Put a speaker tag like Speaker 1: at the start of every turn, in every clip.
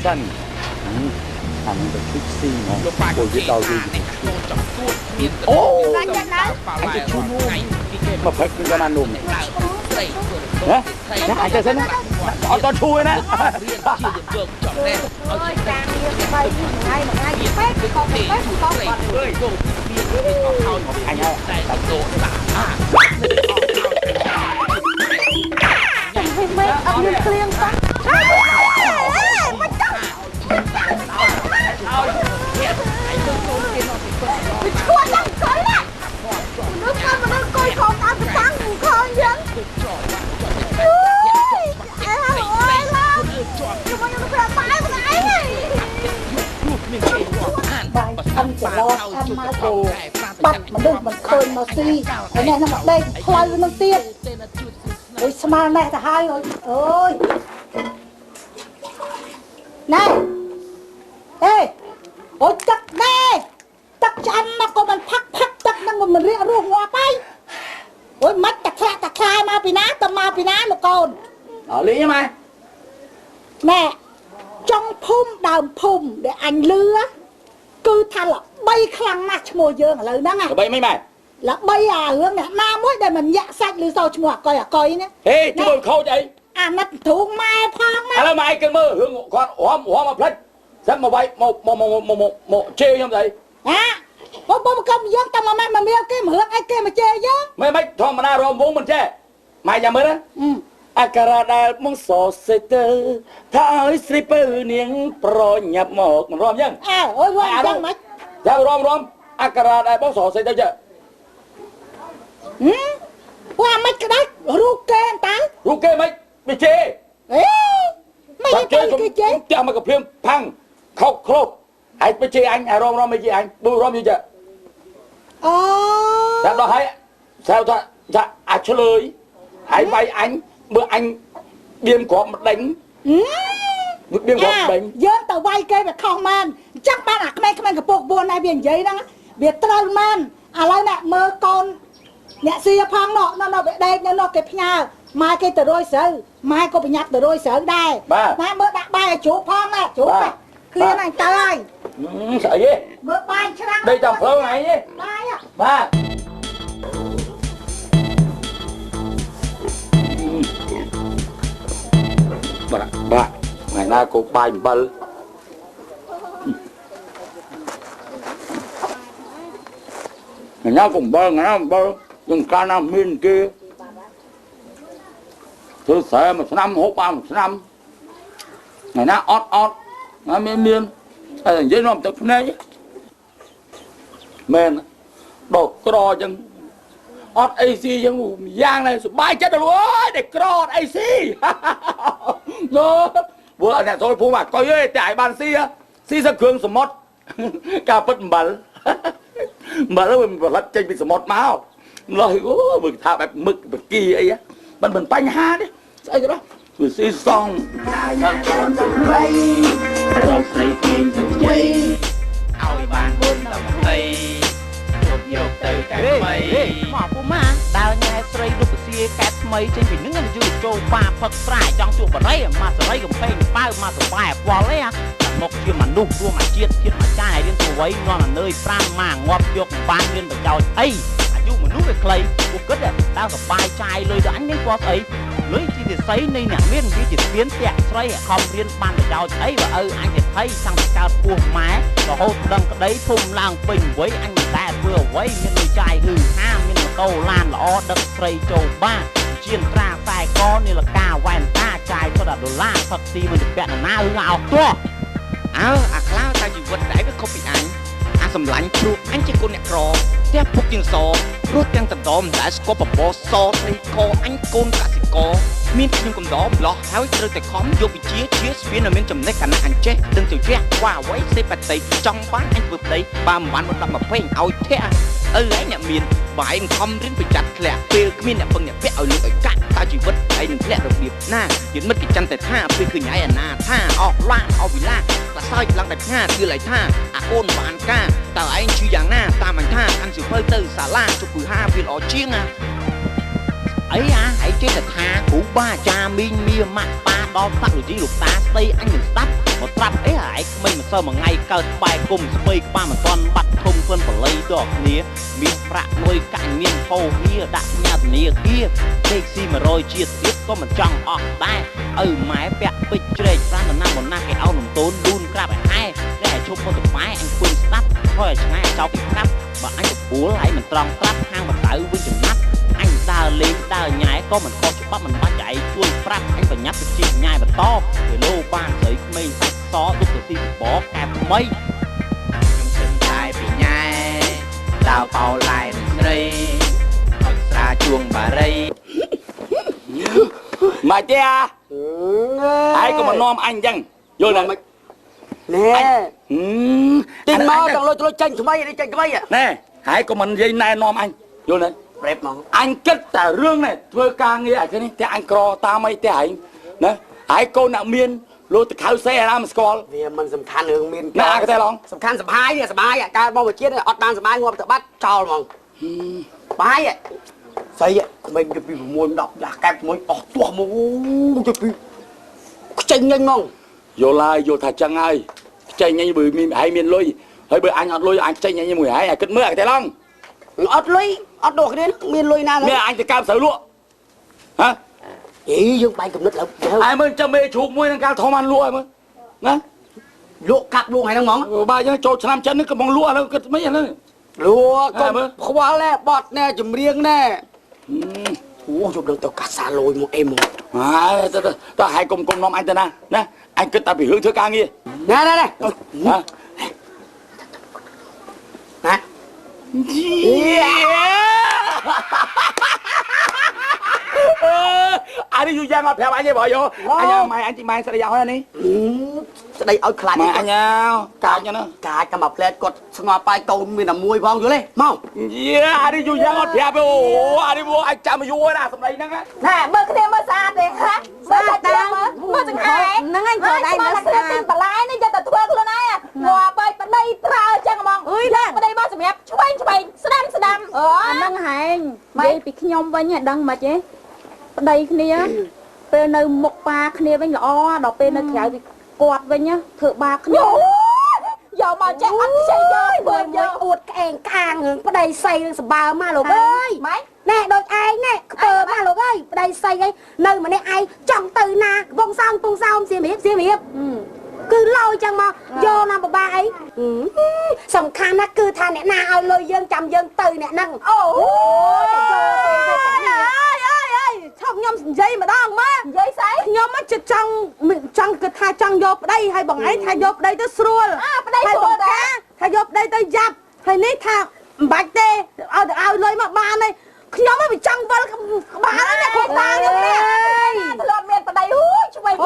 Speaker 1: สั้นทำเป็นคลิปซีของโอ้ยเราดูโอ้ไอ้จะชูนุ่มมาเพิ่งเป็นกำนันหนุ่มนะนะไอ้เจ้าเส้นนะเอาตอนชูนะ
Speaker 2: anh chỉ lo ăn mai đồ bắt mà đừng mình khơi mà xì cái này nó mặc đây khoai nó tiên ôi sao này là hai rồi ơi này ê ôi chắc đây chắc chắn nó có mình phắc chắc nó mình riêng ruộng hoa bay ôi mắt chặt khai mà bị ná tầm mà bị ná nó còn
Speaker 1: ở lý mày
Speaker 2: nè trong phum đào phum để anh lưa cứ tha là bay khăng nát mùa dương ở lời đó nghe
Speaker 1: bay mấy mày
Speaker 2: là bay hướng nè nam mới để mình dạ sạch lư sau chùa coi nhé
Speaker 1: ê chú mình khâu vậy
Speaker 2: nát thú mai phong
Speaker 1: mà là mày cần mơ hướng con hóa mà phết rất mà bay một chê như vậy
Speaker 2: bố công dương tao mà miêu cái mà hướng ai kia mà chê chứ
Speaker 1: mấy thằng mà na rồi vốn mình chê mày nhà mới đó Akarada mong so se tơ thái stripper nieng pro nhập một rom nhá
Speaker 2: ôi rom chăng mày
Speaker 1: dạ rom Akarada mong so se tơ chưa
Speaker 2: qua mấy cái đấy ruke tao
Speaker 1: ruke mấy bị chê
Speaker 2: mấy cái chê
Speaker 1: chả mà gặp phim phăng khóc khóc ai bị chê anh rom mấy chê anh bù rom gì chưa dạ đó hay sao ta dạ chơi lời ai bay anh bữa anh điên có một đánh điên có một đánh
Speaker 2: giờ tàu bay cây về không man chắc bạn cái cái buộc buồn này biển giấy đó biệt trơn man lại nè mơ con nhẹ xì phong nó bị đây nó cái nhà mai cái tờ đôi sở mai có bị nhặt tờ đôi sở đây mai mơ đặt bay chú phong nè chú khi này tới ơi
Speaker 1: sợ gì
Speaker 2: mơ bay
Speaker 1: đây tầm phương này nhé ba bà ngày nay cô bài bơ ngày nay cũng bơ ngày nay bơ nhưng cả năm miền kia tôi sẽ một năm hộp ba một năm ngày nào ót nó miên hay là giấy nó tập này men đột cro chân ót AC chân giang này bay chết rồi để cro AC nó vừa này thôi phụ mà coi ơi chạy bàn si ra cường sầm mót cà phất bẩn mà nó mình lật trên bị sầm mót máu lời mình thảแบบmựcแบบkỳ ấy á mình banh ha đấy sao cái đó rồi si xong
Speaker 3: ឲ្យបានមុនដល់20យកទៅកែថ្មីមកពុំម៉ាដើរញ៉ែស្រីរូបសៀកែថ្មីចេញពីនឹងយូរចូលប៉ាផឹកស្រាយចង់ជួបបរិយមកសរីកំពេញប៉ៅមកសបាយអវល់អីមកជាមនុស្សរួមអាជាតិជាតិមកចាយរៀនទៅវ័យនាំអើយ5ម៉ាងាប់យកបានមានប្រយោជន៍អីអាយុមនុស្សវាខ្លីពួកគិតដើរសបាយចាយលុយដល់អញនេះគាត់ស្អីលុយជាស័យនៃអ្នកមានវាជាស្ពានតាក់ស្រីខំរៀនបានប្រយោជន៍អីបើឪអញទៅថៃចង់ទៅកើតពោះម៉ែរហូតដឹងក្តីធំឡើងពេញវ័យអញមិនដែលធ្វើអ្វីមានលុយចាយហឺហាមានម៉ូតូឡានល្អដឹកស្រីចូលបានជាត្រាខ្សែកនាឡិកាវ៉ែនតាចាយសុទ្ធតែដុល្លារផឹកស៊ីមិនទៅពាក់ណាណាអោទោះអើអាខ្លាតែជីវិតដែរវាខុសពីអញអាសម្លាញ់ព្រោះអញជាកូនអ្នកក្រទាំងពុកជាងសព្រោះទាំងតដមដែលស្គប់បបសស្រីកអញកូនកសិករមានខ្ញុំកំដរម្លោះហើយត្រូវតែខំយកវិជាជាស្ពានឲ្យមានចំណេះកណ្ណាអញចេះដឹងទៅជះខ្វះអ្វីសេបតីចង់បានអញធ្វើប្តីបើមិនបានមក10 20ឲ្យធាក់ឪឯងអ្នកមានបើឯងខំរៀនប្រចាំធ្លាក់ពេលគ្មានអ្នកពឹងអ្នកពាក់ឲ្យលុយឲ្យកាក់តើជីវិតឯងនឹងធ្លាក់របៀបណាយិនមិត្តគេចាំតែថាពេលឃើញឯងអាណាថាអស់ឡានអស់វិឡាតែសើចឡើងតែផ្ងាគឺឡៃថាអាកូនបានការតើឯងជឿយ៉ាងណាតាមអញថាអញសិភៅទៅសាលាជប់គឺ5វាល្អជាងណាអីអាឯងចេះតែថាគ្រូបាអាចារ្យមីងមៀម៉ាក់ប៉ាដល់តាក់លូជីលោកតាស្ដីអញមិនស្ដាប់មកត្រាប់អីឯងក្មេងមិនសើមួយថ្ងៃកើតក្បែរគុំស្បីក្បាលមិនទាន់បាត់ធំខ្លួនបល័យដល់គ្នាមានប្រាក់លុយកាក់មានហោហៀដាក់ផ្ញើធនាគារលេខស៊ី100ជាតិទៀតក៏មិនចង់អស់ដែរឪម៉ែពាក់ពេជ្រជ្រែកប្រាំដំណាំបំណាស់គេអោនលំទោនលូនក្រាបឲ្យហែតែជប់មកទៅម៉ែអញគួយស្ដាប់ហើយឆ្ងាយចោលពីក្រាប់បើអញទៅពួលឯងមិនត្រង់ត្រាប់ខាងបដៅវិញចំណាត់អញដើរលេងដើរញ៉ែក៏មិនខុសច្បាប់មិនបាច់ឲ្យឯងជួយប្រាប់អញប្រញាប់ទៅជីកញ៉ែបន្តពេលលោបានស្រីក្មេងសាច់សទុកទៅស៊ីបបកែថ្មីខ្ញុំសឹងតែពីញ៉ែដើរបោឡែនស្រីអត់ស្រាជួងបារី
Speaker 1: មកទេអាឯងក៏មកនាំអញអញ្ចឹងយល់ទេណែ
Speaker 3: ចេញមកដល់លុយចេញថ្មីនេះចេញថ្មី
Speaker 1: ណែហើយក៏មិននិយាយណែនាំអញយល់ទេ
Speaker 3: ប្រេបមក
Speaker 1: អញគិតតែរឿងនេះធ្វើការងារអានេះតែអញក្រតាមអីតែឯងណាហើយកូនអ្នកមានលោកទៅខៅសេអាណាមិនស្គាល់
Speaker 3: វាមិនសំខាន់រឿងមាន
Speaker 1: ណាក៏តែឡង
Speaker 3: សំខាន់សបាយនេះសបាយកើតមកវិជាតិអត់បានសបាយងាប់ទៅបាត់ចោលហ្មងបាយស្អីក្មេងទៅពី6 10ដាស់កែបមួយអស់ទាស់មកទៅពីខ្ចេញញញហ្មង
Speaker 1: យល់ហើយយល់ថាចឹងហើយខ្ចេញញញបើមានឯងមានលុយហើយបើអញអត់លុយអញខ្ចេញញញមួយឯងគិតមើលតែឡង
Speaker 3: អត់លុយអត់ដូចគ្នាមានលុយណា
Speaker 1: មានអញទៅកើបស្រូវលក់ហ៎
Speaker 3: អីយើងបាយកំណត់ឡើង
Speaker 1: ឯងមើលចាំមេជ្រូកមួយនឹងកាលធំបានលក់ហើយមើលណា
Speaker 3: លក់កាប់លក់ហ្នឹងហ្មង
Speaker 1: បាទអញ្ចឹងចូលឆ្នាំចិននេះកំពុងលក់ឥឡូវគិតមិនឥឡូវ
Speaker 3: លក់កុំខ្វល់ណែបត់ណែចម្រៀងណែអូជប់ដល់ទៅកាសាលុយមកអេមក
Speaker 1: ហើយតើហើយកុំនាំអញទៅណាណាអញគិតតែពីរឿងធ្វើការងារ
Speaker 3: ណែណែណា
Speaker 1: អានេះយូរយ៉ាងអត់ប្រាប់អញទេបើយោអញម៉ែអញទីម៉ែស្ដីឲ្យនេះ
Speaker 3: ស្ដីឲ្យខ្លាច
Speaker 1: ម៉ែអញកាចណា
Speaker 3: កាចតែមកផ្លែតគាត់ស្ងប់បាយកូនមានតែមួយផងយល់ទេមក
Speaker 1: អានេះយូរយ៉ាងអត់ប្រាប់អូអានេះមកអញចាំយូរណាសម្ដីហ្នឹង
Speaker 2: ណែមើលគ្នាមើលស្អាតទេហាស្អាតតែមើលចង្អែ
Speaker 4: ហ្នឹងឯងចូលដៃមើលស្អាត
Speaker 2: បន្លែនេះយកតែធ្វើខ្លួនឯងងាប់បាយប្តីប្រើចឹងហ្មង
Speaker 4: អើយណា
Speaker 2: ប្តីមកសម្រាប់ឆ្វេងស្ដាំ
Speaker 4: អាហ្នឹងហែងនិយាយពីខ្ញុំវិញដឹងមិនទេប្តីគ្នាពេលនៅមុខប៉ាគ្នាវិញល្អដល់ពេលនៅក្រៅពីគាត់វិញធ្វើបាបគ្នា
Speaker 2: យកមកចេះអត់ខ្ចីយក
Speaker 4: មើលយកអួតក្អេងខាងរឿងប្តីស្អីរឿងសម្បើមកលោកអើយម៉េចណែដូចឯងណែខ្ពើមកលោកអើយប្តីស្អីអីនៅម្នាក់ឯងចង់ទៅណាកំពង់សោមសៀមរាបគឺឡោ
Speaker 5: ចឹងមកយកណាបបាអីសំខាន់ណាស់គឺថាអ្នកណាឲ្យលុយយើងចាំយើងទៅអ្នកហ្នឹងអូឈប់ខ្ញុំនិយាយម្ដងមកនិយាយស្អីខ្ញុំមកចិត្តចង់គឺថាចង់យកប្តីហើយបងឯងថាយកប្តីទៅស្រួលប្តីស្រួលដែរថាយកប្តីទៅយ៉ាប់ហើយនេះថាមិនបាច់ទេឲ្យលុយមកបានទេខ្ញុំមិនចង់វល់ក្បាលអ្នកគ្រូតាខ្ញុំនេះធ្លាប់មានប្តីជួយប្តី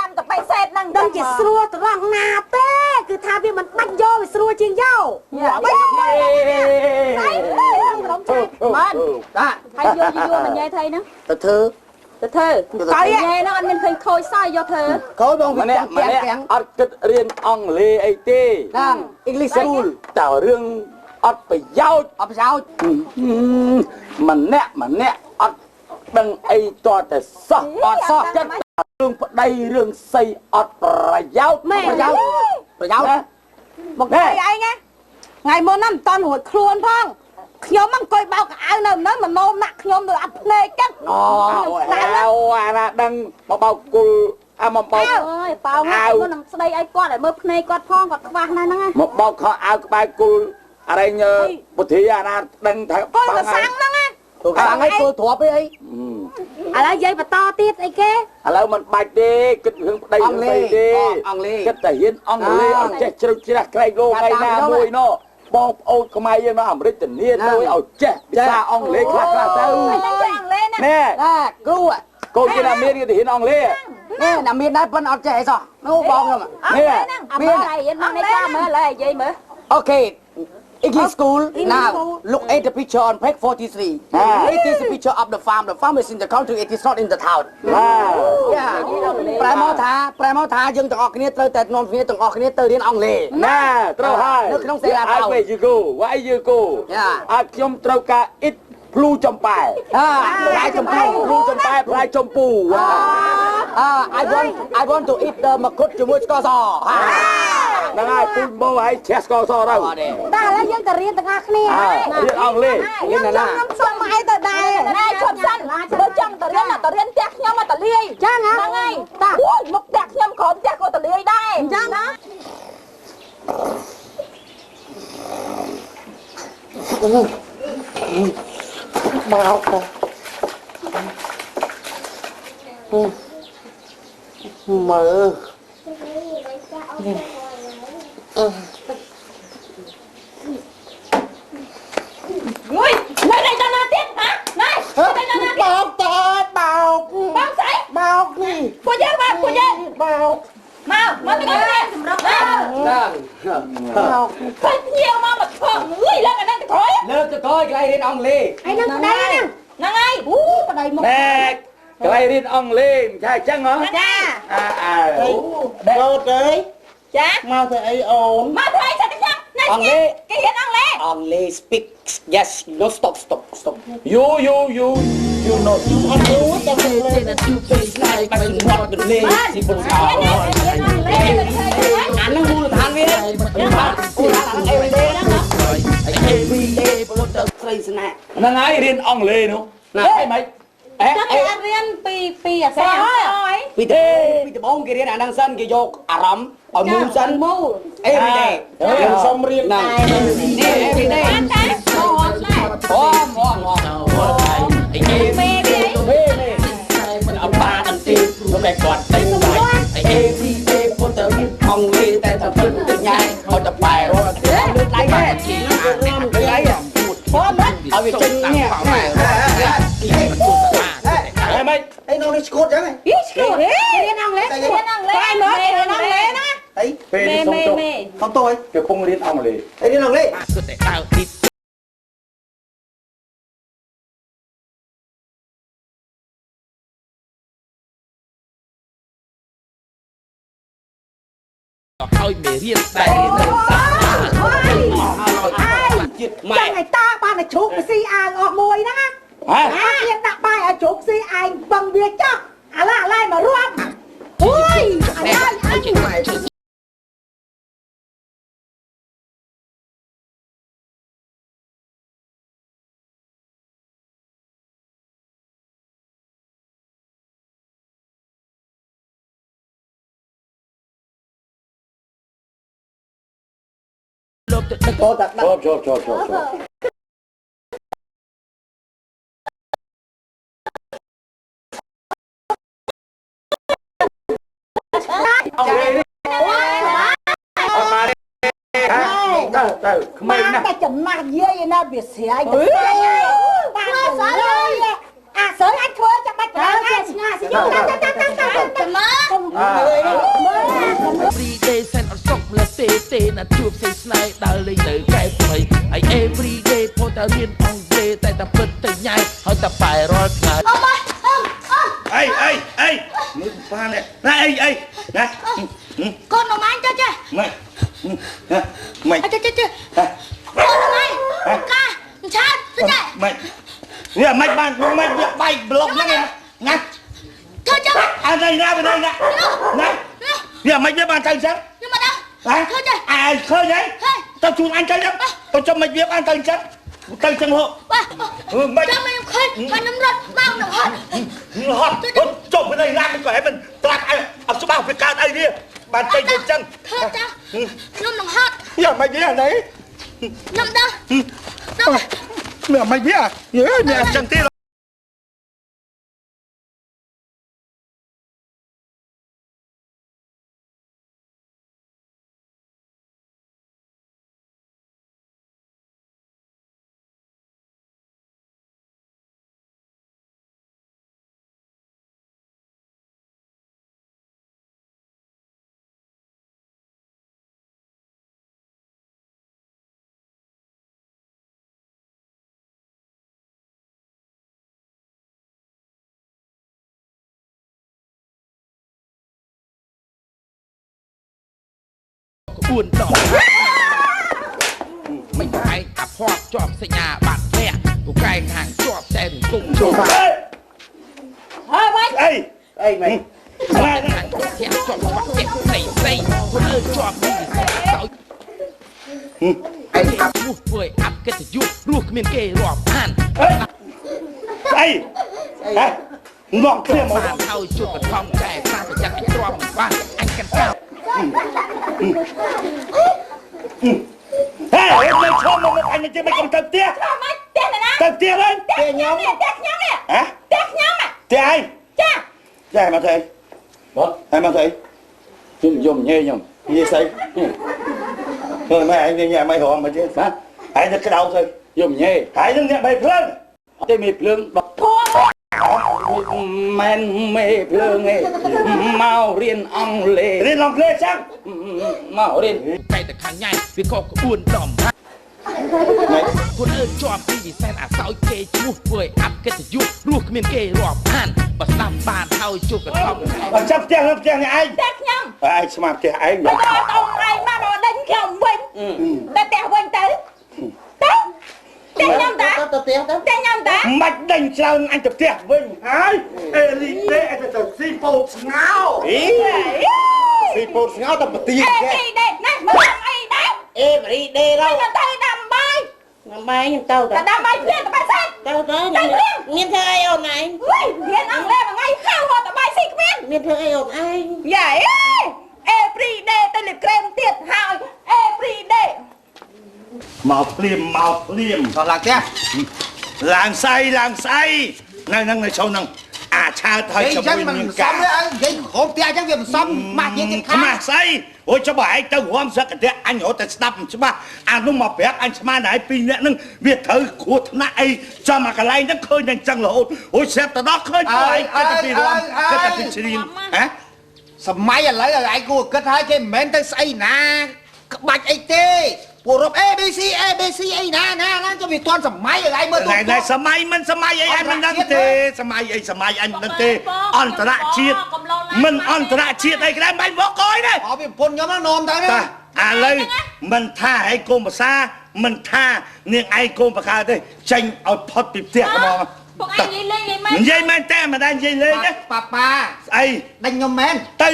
Speaker 5: ដាំតែបៃសេតហ្នឹងដឹងជាស្រួលត្រង់ណាទេគឺថាវាមិនបាច់យកវាស្រួលជាងយកមិនបានតាហើយយកមកញ៉ៃថៃហ្នឹងទៅធ្វើកៃញ៉ៃហ្នឹងអត់មានឃើញខូចសោះយកធ្វើកូនបងម្នាក់
Speaker 1: អត់គិតរៀនអង់គ្លេសអីទេហ្នឹង English School តើរឿងអត់ប្រយោជន៍ម្នាក់អត់ដឹងអីតតែសោះអត់សោះចិត្តរឿងប្តីរឿងស្អីអត់ប្រយោជន៍ប្រយោជន៍
Speaker 5: មកឯងថ្ងៃមុនហ្នឹងមិនតន់រួចខ្លួនផងខ្ញុំមកអង្គុយបោកកៅអៅនៅមនោមណាក់ខ្ញុំទៅអត់ភ្នែកចឹង
Speaker 1: អាណាដឹងមកបោកគុលមកបោក
Speaker 5: អើយប៉ោងមុននឹងស្ដីឲ្យគាត់ឲ្យមើលភ្នែកគាត់ផងគាត់ខ្វះណាស់ហ្នឹង
Speaker 1: មកបោកខោអាវក្បែរគុលអរិញពុទ្ធាអាណាដឹងថា
Speaker 5: គាត់ទៅសាំងហ្នឹង
Speaker 1: ទៅសាំងឲ្យគោទ្របអីឥ
Speaker 5: ឡូវយាយបន្តទៀតអីគេ
Speaker 1: ឥឡូវមិនបាច់ទេគិតរឿងប្តីរឿងស្អីទេអង់គ្លេសគិតតែហ៊ានអង់គ្លេសអត់ចេះជ្រៅជ្រះក្រែកលោថ្ងៃណាមួយណោះបងប្អូនខ្មែរយើងមកអាមេរិកធានាទៅឲ្យចេះភាសាអង់គ្លេសខ្លះទៅណែគ្រូកូនគេណាមានគេទៅហ៊ានអង់គ្លេសនេះណាមានដែរប៉ុន្តែអត់ចេះអីសោះនោះបងខ្ញុំ
Speaker 5: នេះមានតែរៀនមកនេះតាមមើលឡើយនិយាយមើល
Speaker 1: អូខេEnglish school now look at the picture on page 43 it is a picture of the farm is in the country it is not in the town ប្រែមកថាយើងទាំងអស់គ្នាត្រូវតែនាំគ្នាទាំងអស់គ្នាទៅរៀនអង់គ្លេសណាត្រូវហើយនៅក្នុងសេរាតោ Where you go why you go អត់ខ្ញុំត្រូវការ it ភ្លូចំប៉ែផ្លែចំពោះភ្លូចំប៉ែផ្លែចំពូI want to eat the មកុដជាមួយស្ករសហ្នឹងហើយពូជមើលឲ្យឆេះស្ករសទៅតែឥឡូវ
Speaker 5: យើងទៅរៀនទាំងអស់គ្នា
Speaker 1: រៀនអង់គ្លេសរៀនណា
Speaker 5: ខ្ញុំសុំមកឲ្យទៅដែរណែឈប់សិនបើចង់ទៅរៀនផ្ទះខ្ញុំមកតលាយចឹងហ្នឹងហើយតាមុខផ្ទះខ្ញុំក្រុមផ្ទះក៏តលាយដែរអញ្ចឹងណា
Speaker 1: មកមើល
Speaker 5: ងុយនៅđâyដល់ណាទៀតហ៎ណែទៅដល់ណាទៀត
Speaker 1: បោកតើបោក
Speaker 5: ស្អី
Speaker 1: បោកនេះ
Speaker 5: ពួកយើងបោក
Speaker 1: មកទៅ
Speaker 5: គ្នាសម្រាប់ហ្នឹងបោកទៅញៀវមកឈប់អើយលើកអាហ្នឹងទៅក្រោយ
Speaker 1: លើកទៅក្រោយកន្លែងរៀនអង់គ្លេស
Speaker 5: ឯហ្នឹងប្តីហ្នឹងហើយប្តីមក
Speaker 1: ណែកន្លែងរៀនអង់គ្លេសមិនថាអញ្ចឹងហ៎
Speaker 5: ចា
Speaker 1: បោកអើយ
Speaker 5: ចា
Speaker 1: មកទៅអីអូន
Speaker 5: មកទៅអីចាខ្ញុំអង់គ្លេសគេរៀនអង់គ្លេស
Speaker 1: អង់គ្លេស speak yes no stop you know អត់យូរតែគេលេងតែទូទៅស្លាយបាច់ងាត់ទៅលេងស៊ីបុកអាហ្នឹងមូលដ្ឋានវាមូលដ្ឋានអេវលេហ្នឹងណាអេវីលេពុទ្ធទៅស្រីស្នាក់ហ្នឹងហើយរៀនអង់គ្លេសនោះណាអីមិន
Speaker 5: ចាំគេអត់រៀនពីអក្សរហើយ
Speaker 1: ពីដំបូងគេរៀនអាហ្នឹងសិនគេយកអារម្មណ៍ឲ្យមូលសិនeveryday យើងសុំរៀនដែរនេះ everyday
Speaker 5: តែតែបងដែរ
Speaker 1: អីគេមេមិនអបាអន្ទីលោកតែគាត់តែបាយអី everyday ពុទ្ធទៅរៀនអង់គ្លេសតែទៅទៅញ៉ៃឲ្យទៅបែររត់លើកដៃទេហ្នឹងលើកដៃ
Speaker 5: បងមិន
Speaker 1: ឲ្យវាចេញនេះមិនអីនោះនេះស្គូតចឹងហ៎
Speaker 5: ស្គូតរៀនអង់គ្លេសតែមើលរៀនអង់គ្លេសណា
Speaker 1: អីពេលសុំតោះគេកំពុងរៀនអង់គ្លេសរៀនអង់គ្លេសគឺតែដើរទីឲ្យមេរៀនតែនៅសា
Speaker 5: ជាតិម៉ែចាំឲ្យតាបានតែជ្រូកទៅស៊ីអាងអស់មួយហ្នឹងណាមានដាក់បាយឲ្យជ្រូកស៊ីឯងបឹងវាចោះឥឡូវមករួមអូយឥឡូវ
Speaker 3: ប់ទៅដឹក
Speaker 1: ចូល ទៅក្មេងណាស់តែចំណាស់យាយណាវាស្រ័យទៅបានទៅអាសើអញធ្វើចាំបាច់ប្រើឆ្ងាស្យុចាំ
Speaker 3: Everyday សែនអត់សុខម្លេះទេណាជួបសេស្នេហ៍ដើរលេងនៅកែថ្មីហើយ Everyday ពោលតែរៀនអង់គ្លេសតែពិតទៅញ៉ៃហើយតែបែររាល់ថ្ងៃ
Speaker 1: អីមើលបានណាអីណា
Speaker 2: កូនម៉ាញ់ទៅចេះ
Speaker 1: ម៉េច
Speaker 2: ចេះកូនម៉ាញ់កាឆាតទៅចេះ
Speaker 1: ម៉េចវាមិនបានមិនវាបែកប្លុកហ្នឹងណា
Speaker 2: ធ្វើចឹង
Speaker 1: អើណាណាវាមិនវាបានទៅចឹង
Speaker 2: ខ្ញុំមកដល់
Speaker 1: ធ្វើចេះអើឃើញហើយទៅជួនអញទៅចឹងទៅចាំមិនវាបានទៅចឹងទៅចឹងហ៎
Speaker 2: បាទចាំខ្ញុំឃើញបានខ្ញុំរត់មកនឹងហត់
Speaker 1: ចុះទៅណាមិនក៏ឲ្យមិនប្រាប់ឲ្យអត់ច្បាស់វាកើតអីនេះបានទៅចឹង
Speaker 2: ឃើញចាខ្ញុំនឹងហត់
Speaker 1: យ៉ាមិនវាណៃ
Speaker 2: ខ្ញុំដល់
Speaker 1: មិនវាយេមានចឹងទេ
Speaker 3: 4 ដងមិនឯងអាភ័ព្វជាប់សញ្ញាបាត់ផ្ទះពូកែខាងជាប់តែនឹងគុំចូល
Speaker 2: ហើយវិញ
Speaker 1: អីមិន
Speaker 3: ខាងជាប់បាត់ផ្ទះផ្សេងខ្លួនអើជាប់នេះសោយឯងអាប់នោះធ្វើឲ្យអាប់កិត្តិយសរស់គ្មានគេរាប់អាន
Speaker 1: អីងក់គ្នាមក
Speaker 3: ហើយជួបបឋមកែប្រាប្រយ័ត្នឲ្យទ្រាំមិនបានអញកាន់កោ
Speaker 1: ហេមិនឈប់មកអញជិះមិនកំទៅផ្ទះ
Speaker 2: មិនផ្ទះណា
Speaker 1: ទៅផ្ទះវិញ
Speaker 2: ផ្ទះខ្ញុំនេះផ្ទះខ្ញុំនេះ
Speaker 1: ហ៎
Speaker 2: ផ្ទះខ្ញុំ
Speaker 1: ផ្ទះឯងចាមកទៅបងហើយមកទៅខ្ញុំយំញ៉េខ្ញុំនិយាយស្អីមើលម៉ែឯងញ៉ាំមិនហមមកទេបាទឯងទៅក្តៅទៅយំញ៉េហើយនឹងអ្នកបីភ្លើងតែមានភ្លើងបធំមែនមេភ្លើងឯងមករៀនអង់គ្លេសរៀនអង់គ្លេសចឹងមករៀន
Speaker 3: តែតែខាងញ៉ៃវាក៏ក្បួនដំខ្លួនអើជាប់ពីវិស័យអាសោយគេឈ្មោះធ្វើឲ្យអាប់កិត្តិយសរស់គ្មានគេរាប់អានបើស្ដាប់បានហើយជួបកថំ
Speaker 1: បើចាប់ផ្ទះនេះឯង
Speaker 2: ផ្ទះខ្ញុំ
Speaker 1: ឯងស្មាផ្ទះឯង
Speaker 2: ទៅដល់អូនឯងមកដល់ដេញខ្ញុំវិញតែផ្ទះវិញទៅខ្ញុំតាទៅផ្ទះខ្ញុំតា
Speaker 1: មិនដេញច្រើនអញទៅផ្ទះវិញហើយអេលីដេអញទៅស៊ីពោតស្ងោស៊ីពោតស្ងោទៅប្រទី
Speaker 2: អេលីដេណាមើលអីដែរ
Speaker 1: អេលីដេដល់
Speaker 2: ខ្ញុំទៅដាំបាយ
Speaker 1: ខ្ញុំទៅ
Speaker 2: ដាំបាយព្រានតបាយសាច់
Speaker 1: ទៅមានធ្វើអីអូនឯង
Speaker 2: រៀនអង់គ្លេសមួយថ្ងៃហៅហត់តបាយស៊ីគ្មាន
Speaker 1: មានធ្វើអីអូនឯង
Speaker 2: យ៉ាevery day ទៅលេបក្រែមទៀតហើយ every day
Speaker 1: មកភ្លាម
Speaker 3: ចុះឡើងផ្ទះ
Speaker 1: ឡើងស្អីនៅនឹងនៅចូលនឹងអាឆើតហើយ
Speaker 3: ជាមួយនឹងការនិយាយក្រុមផ្ទះអញ្ចឹងវាមិនសមម៉ាក់និយាយទៀត
Speaker 1: ខាងម៉ាក់ស្អីអូយចុះបើឯងទៅរួមសឹកកតែអញរត់តែស្ដាប់មិនច្បាស់អានោះមកប្រាប់អញស្មានតែ2នាក់ហ្នឹងវាត្រូវគ្រោះថ្នាក់អីចាំមកកន្លែងហ្នឹងឃើញតែអញ្ចឹងរហូតអូយស្រាប់ទៅដល់ឃើញទៅឯងគិតតែពីរួមគិតតែពីជ្រៀងហ៎
Speaker 3: សម័យឥឡូវឯងគួរគិតហើយគេមិនមែនទៅស្អីណាក្បាច់អីទេពួករົບ ABC អីណាចុះវាទាន់សម័យឲ្យឯងមើលទៅ
Speaker 1: តែសម័យមិនសម័យអីឯងមិនដឹងទេសម័យអីសម័យអញមិនដឹងទេអន្តរជាតិមិនអន្តរជាតិអីក្រែមបាញ់មកកយទេ
Speaker 3: អោពីប្រពន្ធខ្ញុំណានោមទៅណា
Speaker 1: ឥឡូវមិនថាឯងកុំភាសាមិនថានាងឯងកុំបកើទេចេញឲ្យផុតពីផ្ទះហ្មង
Speaker 2: ពួកឯងនិយាយលេង
Speaker 1: និយាយមែនតែមិនដែរនិយាយលេងទេ
Speaker 3: ប៉ា
Speaker 1: ស្អី
Speaker 3: ដេញខ្ញុំមែន
Speaker 1: ទៅ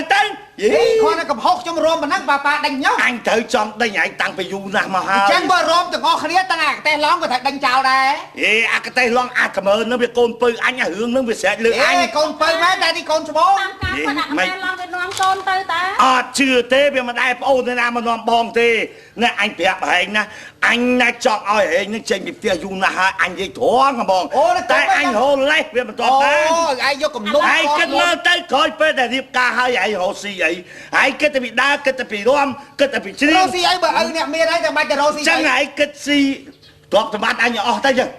Speaker 1: យី
Speaker 6: គាត់កំហុសខ្ញុំរំប៉ុណ្ណឹងប៉ាដេញខ្ញុំ
Speaker 1: អញត្រូវចំដេញឯងតាំងពីយូរណាស់មកហើយ
Speaker 6: ចឹងបើរំទាំងអស់គ្នាតាំងអាកតេះឡងក៏ត្រូវដេញចោលដែរ
Speaker 1: អេអាកតេះឡងអាត្មើនឹងវាកូនពៅអញអារឿងនឹងវាស្រែកលើអញ
Speaker 6: កូនពៅមែនតែនេះកូនច្បង
Speaker 4: តាមការគាត់ដាក់តែឡងទៅនាំកូនទៅតា
Speaker 1: អត់ជឿទេវាមិនដែរប្អូនណាមកនាំបងទេណាអញប្រាប់ហែងណាអញណាចង់ឲ្យហែងនឹងចេញពីផ្ទះយូរណាស់ហើយអញនិយាយត្រង់ហ្មងតែអញរហូតលេះវាមិនទាន់បាន
Speaker 6: អូឯងយកកំណុំ
Speaker 1: ឯងគិតមើលទៅក្រោយពេលដែលរៀបការហើយឯងរកស៊ីអីឯងគិតតែពីដើរគិតតែពីរំគិតតែពីជ្រៀ
Speaker 6: រស់ស៊ីអីបើឪអ្នកមានហើយតែបាច់ទៅរស់ស៊ី
Speaker 1: ចឹងឯងគិតស៊ីទ្រព្យសម្បត្តិអញអស់ទៅចឹង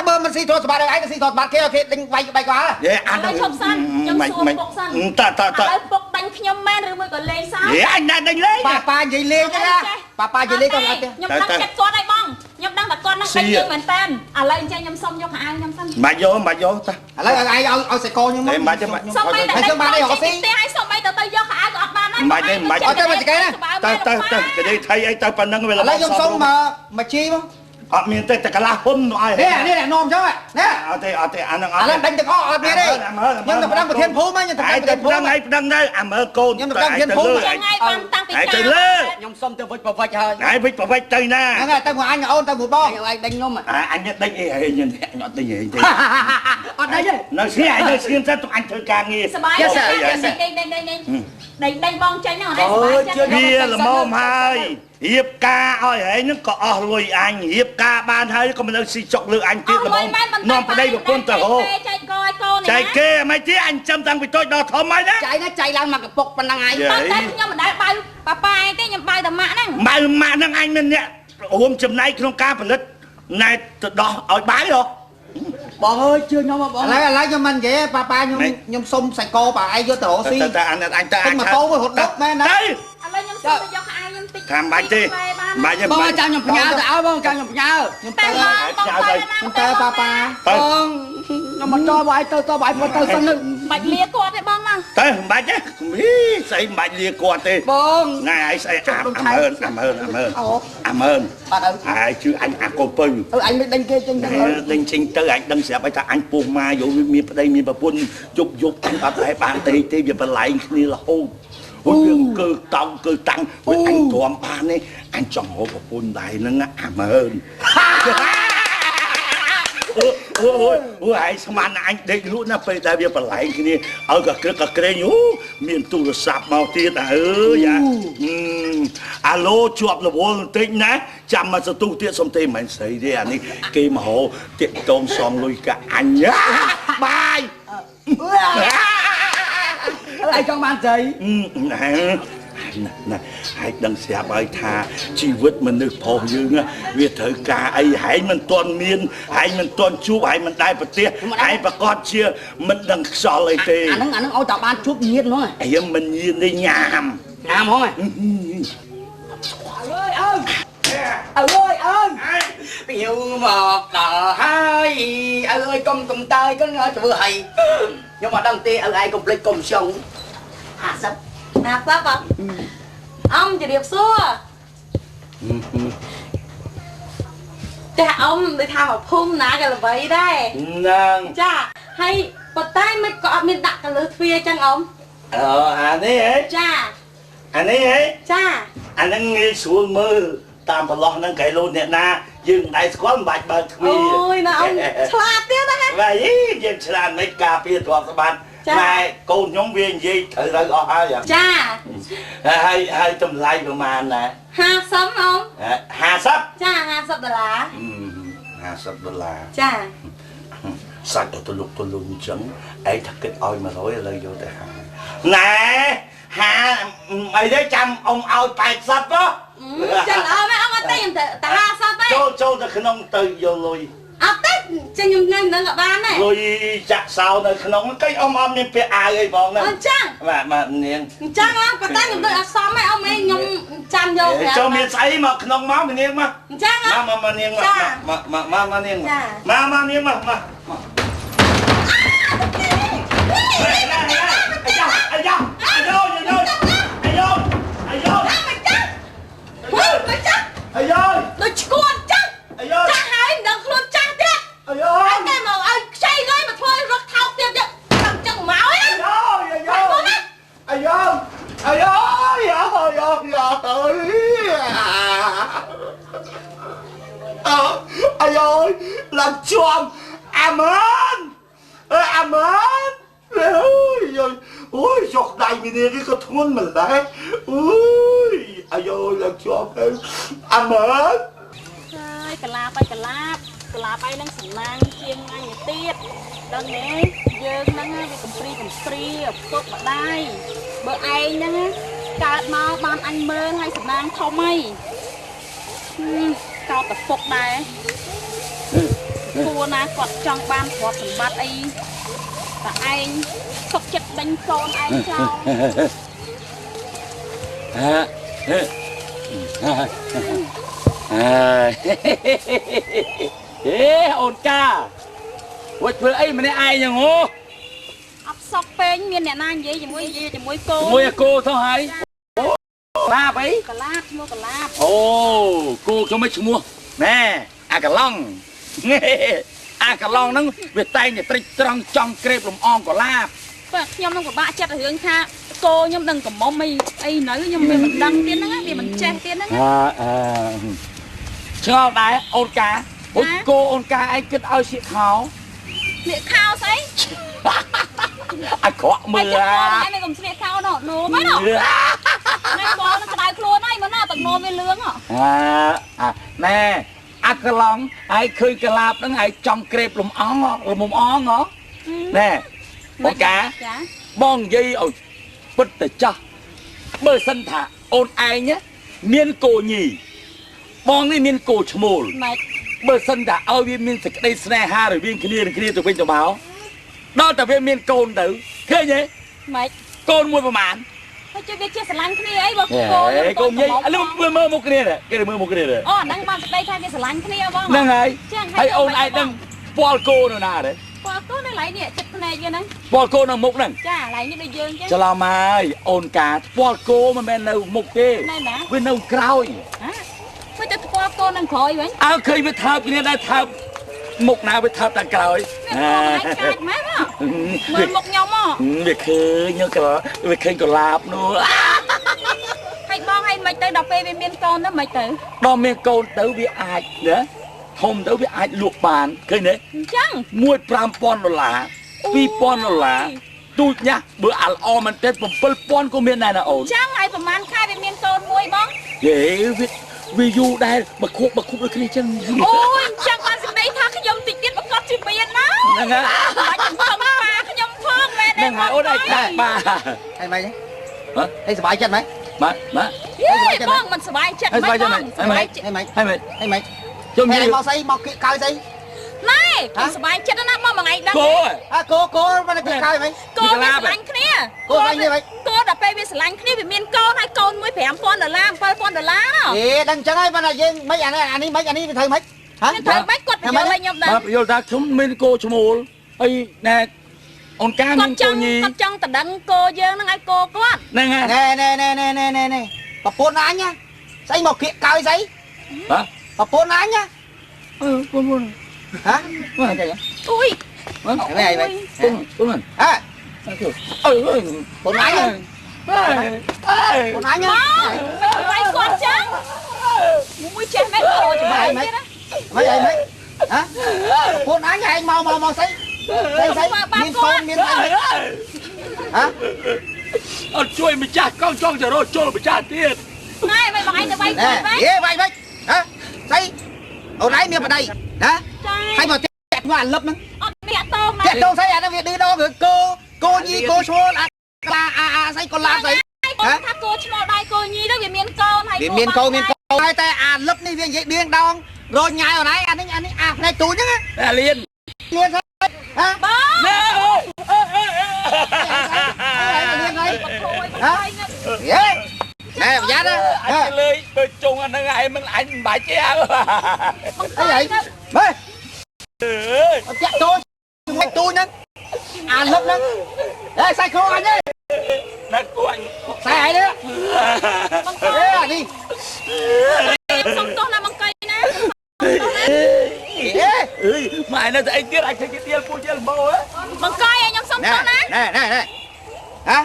Speaker 6: បើមិនស៊ីទ្រព្យសម្បត្តិឯងទៅស៊ីទ្រព្យសម្បត្តិគេឲ្យគេដេញវាយគាត់
Speaker 1: យេអាន
Speaker 4: ឥឡូវឈប់សិនខ្ញុំសួរពុកសិន
Speaker 1: តើ
Speaker 4: ឥឡូវពុកដាញ់ខ្ញុំមែនឬមួយក៏លេងសើច
Speaker 1: យេអញណាដេញលេង
Speaker 6: ប៉ានិយាយលេងណាប៉ានិយាយលេងក៏អត់ទេ
Speaker 4: ខ្ញុំដឹងចិត្តគាត់ហើយបងខ្ញុំដឹងតែគាត់នឹងដេញយើងមែនតើឥឡូវអញ្ចឹងខ្ញុំសុំយកខោអាវខ្ញុំសិន
Speaker 1: មិនយកតា
Speaker 6: ឥឡូវឯងឲ្យសៃកោខ្ញុំមក
Speaker 1: មិនចាំ
Speaker 4: សុំមិនតែខ្ញុំបានរកស៊ីទេឲ្យសុំមិនទៅយកខោអាវក៏អត់បានដែរ
Speaker 1: មិនទេមិន
Speaker 6: អត់ទៅមកចកេណា
Speaker 1: ទៅកដេថៃអីទៅប៉ុណ្ណឹងវា
Speaker 6: ឥឡូវខ្ញុំសុំមកជីមក
Speaker 1: អត់មានទេតែកន្លះហ៊ុនឲ្យ
Speaker 6: នេះនេះនាំអញ្ចឹងណា
Speaker 1: អត់ទេអានឹងអ
Speaker 6: ឥ
Speaker 1: ត់
Speaker 6: ឡូវដេញទាំងអស់អត់មានទេខ្ញុំទៅប្រដឹងប្រធានភូមិខ្ញុំទៅ
Speaker 1: ឯងទៅប្រឹងឯងប្រឹងទៅអាមើកូន
Speaker 4: ចឹងហើយបានតាំងពី
Speaker 1: ឯងទៅ
Speaker 4: ចា
Speaker 1: លើ
Speaker 3: ខ្ញុំសុំទៅវិចប្រវិចហើយ
Speaker 1: ឯងវិចប្រវិចទៅណា
Speaker 6: ហ្នឹងទៅមួយអញអូនទៅមួយបង
Speaker 3: ឯងដេញខ្ញុំ
Speaker 1: អញដេញអីហេញអត់ដេញហេទេ
Speaker 6: អត់ដេញទេ
Speaker 1: នៅស្ងៀមនៅស្ងៀមទៅអញធ្វើការងារ
Speaker 4: សបាយចិត្តដេញបងចេញហ្នឹងអត់សបាយចិត្ត
Speaker 1: វាល្មមហើយរៀបការឲ្យហែងហ្នឹងក៏អស់លុយអញរៀបការបានហើយក៏មិននៅស៊ីចុកលើអញទៀតល្មមនាំប្តីប្រពន្ធទៅហូ
Speaker 4: ចែកកឲ្យកូន
Speaker 1: ចែកគេមិនទេអញចាំតាំងពីតូចដល់ធំហើយណា
Speaker 3: ចៃណាចៃឡើងមកកពុកប៉ុណ្ណឹងហើយ
Speaker 4: តែខ្ញុំមិនដែលបៅប៉ាឯងទេខ្ញុំបៅតែម៉ាក់ហ្នឹង
Speaker 1: ម៉ៅម៉ាក់ហ្នឹងអញមិនអ្នករួមចំណែកក្នុងការផលិតណែទៅដោះឲ្យបាយហ៎
Speaker 3: បងអើយជឿខ្ញុំមកបង
Speaker 6: ឥឡូវខ្ញុំមិននិយាយប៉ាខ្ញុំសុំសៃកោប៉ាឯងយកទៅរកស៊ី
Speaker 1: តែអញទៅអញ
Speaker 6: ទៅមកកោមួយរត់ដឹកមែនណា
Speaker 1: ទៅ
Speaker 4: ឥឡូវខ្ញុំសុំទៅយកខោអាវខ្ញុំតិច
Speaker 1: ខាងបាច់ទេបាច់ទេ
Speaker 3: បងចាំខ្ញុំផ្ញើទៅឲ្យបងចាំខ្ញុំផ្ញើ
Speaker 6: ខ្ញុំ
Speaker 4: តែ
Speaker 6: ទៅ
Speaker 4: បង
Speaker 6: ខ្ញុំទៅប៉ា
Speaker 3: បងខ្ញុំមកចោលបងឯងទៅបងឯងមកទៅសិនទៅ
Speaker 4: បាច់លាគាត់ទេបងមក
Speaker 1: ទៅមិនបាច់ទេស្អីមិនបាច់លាគាត់ទេ
Speaker 3: បង
Speaker 1: ណែឯងស្អីអាមើន
Speaker 3: បាត់ហើយ
Speaker 1: ឯងជឿអញអាកូនពៅ
Speaker 3: អញមិនដេញគេចឹងទៅ
Speaker 1: ដេញចេញទៅអញដឹងស្រាប់ឲ្យថាអញពុះម៉ាយកវាមានប្តីមានប្រពន្ធយប់អញអត់ឲ្យបានទេវាបន្លែងគ្នារហូតអូវាកើតង់កើតាំងវាអញទ្រាំបានទេអញចង់រកប្រពន្ធដែរហ្នឹងអាមើនអូឯងស្មានអញដេកលក់ណាពេលដែលវាបន្លែងគ្នាឲ្យកក្រឹកកក្រែងអូមានទូរស័ព្ទមកទៀតអើយអាឡូជាប់រវល់បន្តិចណាចាំមកសន្ទុះទៀតសុំទេមិនស្អីទេអានេះគេមហោតាកតងសំលុយកាអញបាយ
Speaker 3: ឯងចង់បានស្អី
Speaker 1: ណាហើយដឹងស្រាប់ហើយថាជីវិតមនុស្សប្រុសយើងវាត្រូវការអីហែងមិនទាន់មានហែងមិនទាន់ជួបហែងមិនដែរប្រទេសហែងប្រកាសជាមិនដឹងខ្សល់អីទេ
Speaker 3: អាហ្នឹងឲ្យតែបានជួបញៀនហ្នឹង
Speaker 1: អីមិនញៀនទេញ៉ាំ
Speaker 3: អាហ្មងអើយពីយូមកដល់ហើយអើយកុំតើយក៏ធ្វើឲ្យខ្ញុំមកដឹងទេឪឯងកុំភ្លេចកុំចង់
Speaker 4: 50ណាប់បងអំជម្រាបសួរតែអ៊ំដូចថាមកភូមិណាក៏ល្បីដែរ
Speaker 1: ហ្នឹង
Speaker 4: ចាហើយប៉ុន្តែមិនក៏អត់មានដាក់កលើទ្វារអញ្ចឹងអ៊ំ
Speaker 1: អានេះហ៎
Speaker 4: ចា
Speaker 1: អានេះហ៎
Speaker 4: ចា
Speaker 1: អាហ្នឹងងាយស្រួលមើលតាមប្រឡោះហ្នឹងកែលោអ្នកណាយើងមិនដែរស្គាល់មិនបាច់បើកទ្វារ
Speaker 4: អូយណាអ៊ំឆ្លាតទៀតណា
Speaker 1: បាទយើងឆ្លាតមិនការពារទ្រព្យសម្បត្តិតែកូនខ្ញុំវានិយាយត្រូវអស់ហើយ
Speaker 4: ចា
Speaker 1: ហើយតម្លៃប្រហែលណា
Speaker 4: 50អ៊ំ
Speaker 1: 50
Speaker 4: ចា$50
Speaker 1: $50
Speaker 4: ចា
Speaker 1: សាច់ទៅលុកទៅលុងអញ្ចឹងឯងថាគិតឲ្យ100ឥឡូវយកទៅ50ណែអីទេចាំអ៊ំឲ្យ80ហ៎
Speaker 4: ចឹងអត់អត់ទេខ្ញុំតែ50ទេ
Speaker 1: ចូលទៅក្នុងទៅយកលុយ
Speaker 4: អត់ទេចឹងខ្ញុំនៅនឹងក៏បានដែរ
Speaker 1: លុយចាក់សោនៅក្នុងកៃអ៊ំអត់មានពាក់អាវអីបងណា
Speaker 4: អញ្ចឹង
Speaker 1: បាទនាង
Speaker 4: អញ្ចឹងប៉ុន្តែខ្ញុំដូចអត់សមទេអ៊ំឯងខ្ញុំចាំយកប្រាប់
Speaker 1: ចូលមានស្អីមកក្នុងមកនាងមក
Speaker 4: អញ្ចឹង
Speaker 1: មកនាងមកនាងមកនាងមកអាយ៉ាអាយ៉
Speaker 4: ដូចឈួនចឹងចាស់ហើយមិនដឹងខ្លួនចាស់ទៀតហើយតែមកឲ្យខ្ចីលុយមកធ្វើរត់ថោកទៀតចឹងមកហើយណា
Speaker 1: អាយ៉
Speaker 6: ឡើងជាប់អាម៉ានអាម៉ានអូយចុកដៃមីនេះក៏ធ្ងន់ម្ល៉េះអូយអាយឡើងជាប់ទៅអាម៉ាន
Speaker 4: ហើយកលាបហើយកលាបអីនឹងសំណាងជាងអញទៀតដល់នេះយើងហ្នឹងវាកំព្រីពុកម្ដាយបើឯងហ្នឹងកើតមកបានអញមើលឲ្យសំណាងធំហើយកោតតែពុកដែរគួរណាគាត់ចង់បានទ្រព្យសម្បត្តិអីតែឯងសុខចិត្តដេញកូនឯងចោល
Speaker 1: អូនកាវត្តធ្វើអីម្នាក់ឯងហ្នឹងអូ
Speaker 4: អត់សក់ពេញមានអ្នកណានិយាយជាមួយកូន
Speaker 1: ជាមួយគោទៅហើយក្លាបអី
Speaker 4: កលាបឈ្មោះកលាប
Speaker 1: អូគោខ្ញុំមិនឈ្មោះណែអាកឡង់អាកឡង់ហ្នឹងវាតែងតែត្រិចត្រង់ចង់ក្រេបលំអងកលាប
Speaker 4: បាទខ្ញុំនឹងពិបាកចិត្តរឿងថាគោខ្ញុំដឹងកំមុំអីនៅខ្ញុំវាមិនដឹងទៀតហ្នឹងវាមិនចេះទៀតហ្នឹង
Speaker 1: ឆ្ងល់ដែរអូនកាអូនគោអូនកាឯងគិតឲ្យសៀកខោ
Speaker 4: ស្លៀកខោស្អី
Speaker 1: អាក្រក់មើល
Speaker 4: ហើយមិនកុំស្លៀកខោនោះនោមហ្នឹងនេះបងនឹងក្តៅខ្លួនហើយមើលណាទឹកនោមវាលឿង
Speaker 1: ណែអាកឡង់ឯងឃើញកលាបហ្នឹងឯងចង់ក្រេបលំអងណែអូនកាបងនិយាយឲ្យពិតទៅចាស់បើសិនថាអូនឯងមានគោញីបងនេះមានគោឈ្មោលបើសិនតែឲ្យវាមានសេចក្តីស្នេហារវាងគ្នាទៅវិញទៅមកដល់តែវាមានកូនទៅឃើញទេ
Speaker 4: ម៉េច
Speaker 1: កូនមួយប្រហែល
Speaker 4: ហើយជិះវាជាស្រឡាញ់គ្នាអីបើ
Speaker 1: កូននិយាយឥឡូវមើលមុខគ្នាគេមើលមុខគ្នា
Speaker 4: អូហ្នឹងបានស្ដីថាវាស្រឡាញ់គ្នាបង
Speaker 1: ហ្នឹងហើយហើយអូនឯងដឹងពាល់គោនៅណាទេ
Speaker 4: ពាល់គោនៅឡៃនេះចិត្តភ្នែកយើងហ្នឹង
Speaker 1: ពាល់គោនៅមុខហ្នឹង
Speaker 4: ចាឡៃនេះដូចយើងចឹង
Speaker 1: ច្រឡំហើយអូនកាពាល់គោមិនមែននៅមុខទេវានៅក្រោយ
Speaker 4: មិនទៅពាល់គោនឹងក្រោយវិញ
Speaker 1: អើឃើញវាថើបគ្នាដែរថើបមុខណាវាថើបតាមក្រោយ
Speaker 4: ម៉ែមើលមុខខ្ញុំមក
Speaker 1: វាឃើញវាឃើញកលាបនោះ
Speaker 4: ហើយបងឲ្យមិនទៅដល់ពេលវាមានកូនទៅមិនទៅ
Speaker 1: ដល់មានកូនទៅវាអាចណាធំទៅវាអាចលក់បានឃើញទេ
Speaker 4: អញ្ចឹង
Speaker 1: $1,500 $2,000ទូចណាស់បើអាល្អមែនទេ7,000ក៏មានដែរណាអូន
Speaker 4: អញ្ចឹងហើយប្រហែលខែវាមានកូនមួយបង
Speaker 1: ហេវាយូរដែរមកខូបដូចគ្នាចឹង
Speaker 4: អូយអញ្ចឹងបានសម្ដីថាខ្ញុំតិចទៀតប្រកាសជាមានណា
Speaker 1: ហ្នឹងហើយ
Speaker 4: ខ្ញុំខំប៉ាខ្ញុំផងមែនទេ
Speaker 1: ហ្នឹងហើយអូនឯងខែប៉ា
Speaker 6: ហើយម៉េចហ៎សុបាយចិត្តម៉េច
Speaker 1: បាទ
Speaker 4: បងមិនសុបាយចិត្ត
Speaker 1: ម៉េចហើយ
Speaker 6: ម៉េចខ្ញុំនិយាយមកស្អីមកកៅស្អី
Speaker 4: ណែខ្ញុំសុបាយចិត្តណាស់មកមួយថ្ងៃដឹង
Speaker 6: គោមិនគេកៅហ្មង
Speaker 4: គោវាស្រឡាញ់គ្នា
Speaker 6: គោស្រឡាញ់គ្នាហ្មង
Speaker 4: គោដល់ពេលវាស្រឡាញ់គ្នាវាមានកូនហើយកូនមួយ$5,000 $7,000ណា
Speaker 6: អេដឹងចឹងហើយប៉ុន្តែយើងមិនអានេះមិនអានេះវាត្រូវមិន
Speaker 4: ហ៎ត្រូវមិនគាត់បញ្យល់ឲ្យខ្ញុំដែរ
Speaker 1: យល់ថាខ្ញុំមានគោឈ្មោលអីណែអូនកាមានគោញី
Speaker 4: គាត់ចង់តដឹងគោយើងហ្នឹងឲ្យគោគាត់
Speaker 1: ហ្នឹងហើយ
Speaker 6: ណែប្រពន្ធអញស្អីមកគៀកកៅស្អីប្រពន្ធអញ
Speaker 1: ប្រពន្ធ
Speaker 6: ហ៎
Speaker 1: មកអញ្ចឹង
Speaker 4: អុយ
Speaker 6: ហ្នឹងហើយ
Speaker 1: ពុនហ៎
Speaker 6: ប្រពន្ធអញ
Speaker 4: ប្រពន្ធអញវាយគាត់ចឹងមួយចេះមែនអូច្បាស់ទៀតណា
Speaker 6: មិនអីមិនហ៎ប្រពន្ធអញឯងមកស្អីមានកូនមានអីហ៎
Speaker 1: អត់ជួយម្ចាស់កង់ចង់ទៅរកចូលម្ចាស់ទៀត
Speaker 4: ណែមិនបងឯងទៅវាយគាត់
Speaker 6: វិញហេវាយហ៎ស្អីអូនឯងមានប្តីណាហើយមកតាក់មកអាលឹបហ្នឹង
Speaker 4: អត់មានតោងណា
Speaker 6: តាក់តោងស្អីអាហ្នឹងវាឌឺដងគោញីគោឈ្មោលអាស្អីកូឡាស្អី
Speaker 4: ថាគោឈ្មោលដៃគោញីទៅវាមានកូនហើយ
Speaker 6: វាមានកូនហើយតែអាលឹបនេះវានិយាយឌៀងដងរញញ៉ៃអូនឯងអានេះអាផ្នែកទូចហ្នឹង
Speaker 1: អាលៀន
Speaker 6: ហ៎
Speaker 4: បង
Speaker 1: ណែអូ
Speaker 6: លៀនហើយហ៎ហេណែប្រយ័ត្នណា
Speaker 1: អញលើយទៅជុងអាហ្នឹងឯងមិនអញមិនបាច់ទេអើ
Speaker 6: អីមើលអត់តាក់តូចជាមួយទូចហ្នឹងអាលឹបហ្នឹងសាច់គ្រូអញទេ
Speaker 1: ណាត់គួរអញ
Speaker 6: សាច់អីនេះអានេះ
Speaker 4: សុំទោសណាបង្កៃណា
Speaker 1: អើយម៉ែនៅតែអីទៀតអាចធ្វើគេទៀលពូទៀលម៉ូហ៎
Speaker 4: បង្កៃឲ្យខ្ញុំសុំទោសណា
Speaker 6: ណែហ៎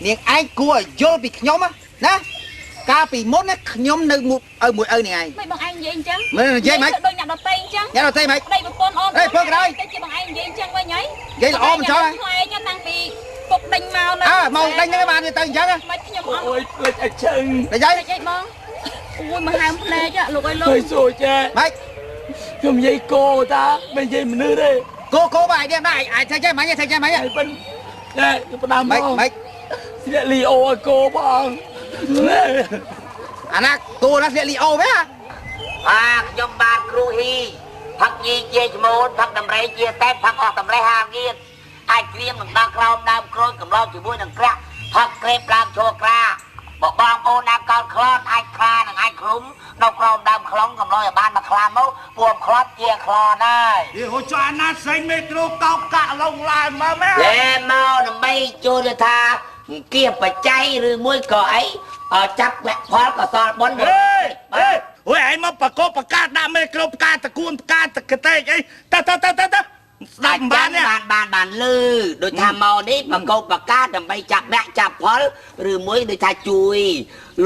Speaker 6: នាងឯងគួរឲ្យយល់ពីខ្ញុំណាកាល
Speaker 3: កាលពីមុនណាខ្ញុំនៅមួយឪនេះឯង
Speaker 4: មិនបងឯងនិយាយអញ្ចឹង
Speaker 3: មើលនិយាយមិន
Speaker 4: ដូចអ្នកដតីអញ្ចឹង
Speaker 3: ញ៉ាំដល់ទេមិន
Speaker 4: ប្តីប្រពន្ធអូន
Speaker 3: អេពើក្រោយ
Speaker 4: ទៅជាបងឯងនិយាយអញ្ចឹងវិញហី
Speaker 3: និយាយល្អមិនចោល
Speaker 4: ខ្លែងតាំងពីពុកដេញមកនៅ
Speaker 3: មកដេញហ្នឹងបានទៅអញ្ចឹង
Speaker 4: មិនខ្ញុំអត់
Speaker 1: អូយភ្លេចឲ្យជើង
Speaker 3: តែយាយ
Speaker 4: អីបងអូយមកហើមភ្នែកលោកអើយលោក
Speaker 1: ឃើញសួរចេះ
Speaker 3: ម៉េច
Speaker 1: ខ្ញុំនិយាយគោតាមិននិយាយមនុស្សទេ
Speaker 3: គោបាយនេះដែរអាចធ្វើចេះមិនធ្វើចេះមិន
Speaker 1: ហើយមិនតែផ្ដាំមក
Speaker 3: ម៉េច
Speaker 1: ស្លៀកលីអូឲ្យគោបង
Speaker 3: អាណាគោណាស្លៀកលីអូវិញ
Speaker 7: ខ្ញុំបានគ្រូហ៊ីផឹកញីជាឈ្មោលផឹកដំរីជាតែផឹកអស់តម្រេះហាងៀតអាចក្រៀមនឹងដល់ក្រោមដើមក្រូចកំឡោចជាមួយនឹងក្រាក់ផឹកក្រេបឡើងឈរក្រាបងអូនណាកោតខ្លោតអាចខ្លានឹងអាចគ្រុំនៅក្រោមដើមខ្លងកំឡោចឲ្យបានមកខ្លាមកពួមខ្លាត់ជាខ្លោណាយ
Speaker 6: នេះហូចចុះអាណាសេងមេក្រូកោកកាក់ឡងឡាយមកមែន
Speaker 7: មកដើម្បីចូលថាគៀបបច្ច័យឬមួយក៏អីចាប់វគ្គផលក៏សល់ប៉ុន
Speaker 6: ហេអូយឯងមកបកបប្រកាសដាក់មេក្រូផ្កាតគួនផ្កាតកតេកអីតើស្ដាប់បានទេ
Speaker 7: បានលឺដូចថាមកនេះបកោបកាដើម្បីចាប់វគ្គចាប់ផលឬមួយដូចថាជួយ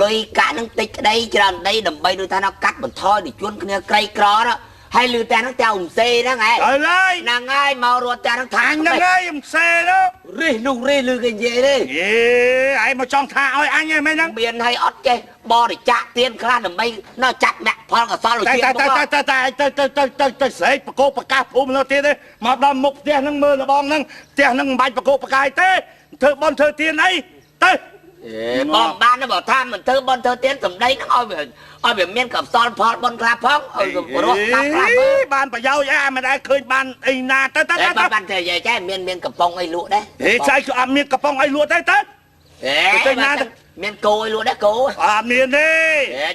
Speaker 7: លុយកាក់នឹងតិចក្តីច្រើនដីដើម្បីដូចថាកាត់បន្ថយដូចជួនគ្នាក្រីក្រណាហើយលឺតែនឹងតែអ៊ំសេហ្នឹងហ៎
Speaker 6: ហើយឡើយ
Speaker 7: ហ្នឹងហើយមករត់តែនឹងថា
Speaker 6: ហ្នឹងហើយខ្ញុំសេទៅ
Speaker 7: រិះនោះរិះលឺគេនិយាយទេ
Speaker 6: យេឯងមកចង់ថាឲ្យអញឯងមែនហ្នឹង
Speaker 7: មានហើយអត់ចេះបរិច្ចាគទានខ្លះដើម្បីនៅចាត់អ្នកផលកសល
Speaker 6: តែ
Speaker 7: ជាតិមក
Speaker 6: ទៅស្រែកបកោប្រកាសភូមិនៅទៀតទេមកដល់មុខផ្ទះហ្នឹងមើលលបងហ្នឹងផ្ទះហ្នឹងមិនបាច់បកោប្រកាយទេធ្វើបន់ធ្វើទៀនអីទៅ
Speaker 7: បងបានបើថាមិនធ្វើបន់ធ្វើទៀនសម្ដីហ្នឹងឲ្យវាមានកសលផលបន់ខ្លះផងឲ្យរស់ខ្លះមើល
Speaker 6: បានប្រយោជន៍អីមិនដែលឃើញបានអីណាទៅ
Speaker 7: បានទៅនិយាយចេះមានកំប៉ុងអីលក់ដែរ
Speaker 6: ហេស្អីក៏អត់មានកំប៉ុងអីលក់ទៅ
Speaker 7: មានគោអីលក់ដែរគោ
Speaker 6: អត់មានទេ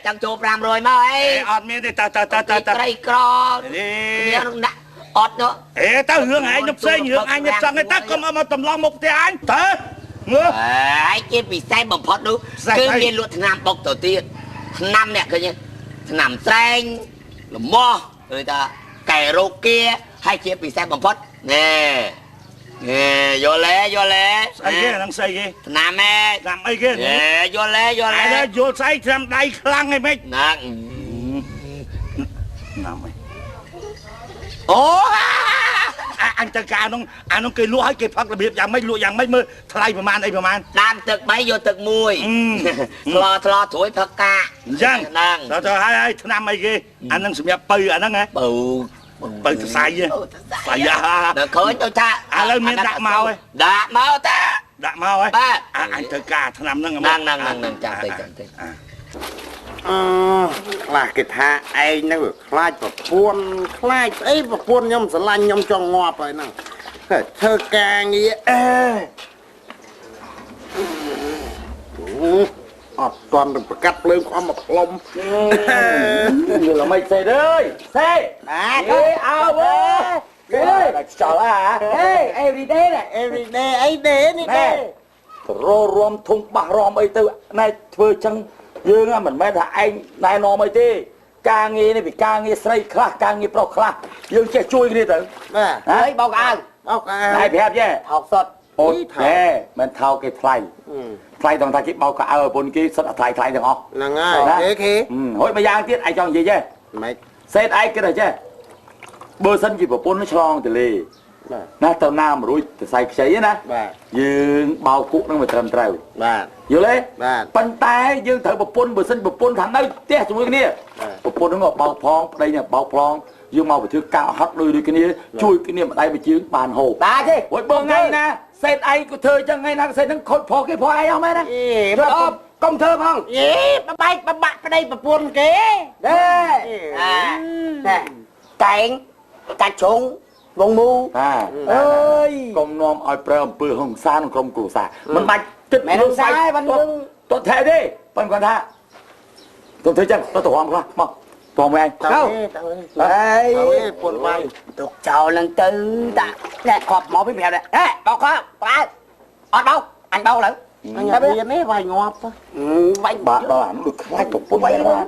Speaker 7: ចង់ចូល500មកអី
Speaker 6: អត់មានទេតើ
Speaker 7: ត្រីក្រគ្នានឹងដាក់អត់នោះ
Speaker 6: ទៅរឿងឯងខ្ញុំផ្សេងរឿងអញខ្ញុំចង់ទៅកុំមកតម្លងមុខផ្ទះអញទៅមើល
Speaker 7: ហើយជាពិសេសបំផុតនោះគឺមានលក់ថ្នាំបុកទៅទៀតថ្នាំនេះឃើញថ្នាំស្រែងលមាស់ឬថាកែរោគាហើយជាពិសេសបំផុតណែយល់ទេ
Speaker 6: ស្អីគេហ្នឹងស្អីគេ
Speaker 7: ថ្នាំ
Speaker 6: អីគេ
Speaker 7: យល់ទេ
Speaker 6: យល់ស្អីថ្នាំដៃខ្លាំងអីមិន
Speaker 7: ហ្នឹង
Speaker 6: ណាំអីអូអញទៅការនោះអានោះគេលក់ឲ្យគេផឹករបៀបយ៉ាងម៉េចលក់យ៉ាងម៉េចមើលថ្លៃប្រមាណអីប្រមាណ
Speaker 7: ដាំទឹក3យកទឹក1ថ្លោត្រួយផឹកកា
Speaker 6: អញ្ចឹង
Speaker 7: ហ្នឹង
Speaker 6: ទៅហើយឆ្នាំអីគេអានឹងសម្រាប់បើអាហ្នឹងហ៎ បើសរសៃហ៎ស្អី
Speaker 7: ដល់ឃើញទៅថា
Speaker 6: ឥឡូវមានដាក់មកហ៎
Speaker 7: ដាក់មកតា
Speaker 6: ដាក់មកហ៎
Speaker 7: បាទ
Speaker 6: អញត្រូវការឆ្នាំហ្នឹង
Speaker 7: ហ្នឹងចាំតិច
Speaker 8: ខ្លះគេថាឯងហ្នឹងខ្លាចប្រពន្ធខ្លាចស្អីប្រពន្ធខ្ញុំស្រឡាញ់ខ្ញុំចង់ងាប់ហើយហ្នឹងធ្វើការងារអត់តន់ទៅប្រកាត់ភ្លើងខំមកផ្លុំ
Speaker 1: យល់មិនសេអើយសេបាទអើអើគេតែខ្យល់ហ៎ everyday
Speaker 8: អីដេនេះទេ
Speaker 1: ររួមធុងបាសរំអីទៅណែធ្វើចឹងយើងមិនមែនថាឯងណែនាំអីទេការងារនេះពីការងារស្រីខ្លះការងារប្រុសខ្លះយើងចេះជួយគ្នាទៅ
Speaker 8: បាទ
Speaker 1: ហើយបោកអាវ
Speaker 8: អោកអា
Speaker 1: ហើយប្រាប់ចេះ
Speaker 8: ថោកសុត
Speaker 1: អូថែមិនថោកគេថ្លៃថ្លៃដល់ថាគេបោកអាវឲ្យពុនគេសុទ្ធតែថ្លៃទាំងអស់
Speaker 8: ហ្នឹងហើយគេ
Speaker 1: ហួយមួយយ៉ាងទៀតឯងចង់និយាយចេះ
Speaker 8: ម៉េច
Speaker 1: សេតឯងគិតឲ្យចេះបើសិនជាប្រពន្ធឆ្លងទលេណាទៅណាមរួយទៅសៃខ្ចីណា
Speaker 8: បាទ
Speaker 1: យើងបោកគុកនឹងមិនត្រឹមត្រូវ
Speaker 8: បាទ
Speaker 1: យល់ទេ
Speaker 8: បាទ
Speaker 1: ប៉ុន្តែយើងត្រូវប្រពន្ធបើសិនប្រពន្ធថានៅផ្ទះជាមួយគ្នាប្រពន្ធនឹងបោកផងប្តីនឹងបោកផងយើងមកទៅធ្វើការហត់ដូចគ្នាជួយគ្នាម្ដាយមួយជើងបានហូបបាទទេហួយបងថ្ងៃណាសេតឯងក៏ធ្វើចឹងថ្ងៃណាសេតនឹងខូចផងគេផងឯងអស់មែនណាយល់អត់កុំធ្វើផង
Speaker 8: យេបបែកបបាក់ប្តីប្រពន្ធគេ
Speaker 7: តែតែងកាច់ជ្រុងវងមូ
Speaker 1: អើយកុំនាំឲ្យប្រើអំពើហិង្សាក្នុងក្រុមគ្រួសារមិនបាច់គិត
Speaker 8: មែនហិង្សាឯងបានយើង
Speaker 1: តថែទេប៉ុន្តែគាត់ថាទៅធ្វើចឹងទៅរំខ្លះមកតមកឯងទៅ
Speaker 8: ហើយពុនបាយ
Speaker 7: ទុកចោលនឹងទៅដាក់តែខប់មកពីប្រាប់ដែរបោកខប់បើអត់បោកអញបោកលើ
Speaker 8: អញមាននេះវាយងាប់
Speaker 7: វាយ
Speaker 1: បាទបាទអានោះដូចខ្លាចប្រពន្ធវាយបាទ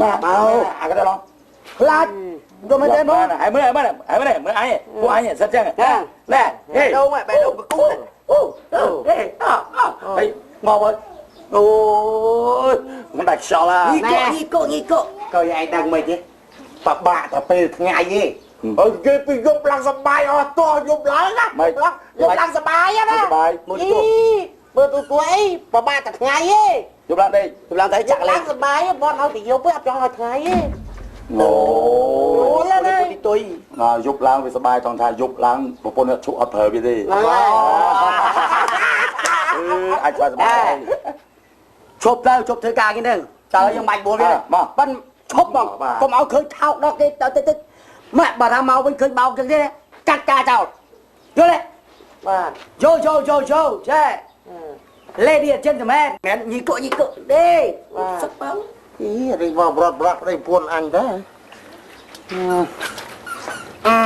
Speaker 1: បាទបោអាកដឡងខ្លាចទៅមិនទេមកហើយមើលអញពួកអញសិតចឹងណែហេដងបេះដូងកូនអូហេអើហេមកវិញអូយមិន ដាច់ខ្យល់ហ่า
Speaker 7: ញីកូក៏ឯងដឹងមិនទេបបាក់តែពេលថ្ងៃទេអើគេពីយប់ឡើងសបាយអស់តោះយប់ឡើងណាយប់ឡើងសបាយណា
Speaker 1: សបាយមួយទូ
Speaker 7: មើលទូអីបបាក់តែថ្ងៃទេ
Speaker 1: យប់ឡើងដេក
Speaker 7: យប់ឡើងតែចាក់ឡើងសបាយបត់ឲ្យទៅយប់ទេអត់ចង់ឲ្យថ្ងៃទេ
Speaker 1: អូ
Speaker 7: យទីទុយ
Speaker 1: យប់ឡើងវាសបាយថងថាយប់ឡើងប្រពន្ធឈប់អត់ប្រើវាទេអាចស្បាយសបាយឈប់ទៅឈប់ធ្វើការគេទៅតើយើងបាច់បួលវាមកប៉ិនឈប់មកកុំឲ្យឃើញថោកដល់គេទៅម៉ាក់បើថាមកវិញឃើញបោកចឹងទេកាត់ការចោលយល់ទេ
Speaker 7: បាទ
Speaker 1: យោចេ Lady and gentlemen មែនញីកុដេសឹកបង
Speaker 7: អីរីវ៉ាប់រត់រីពួនអញដែរ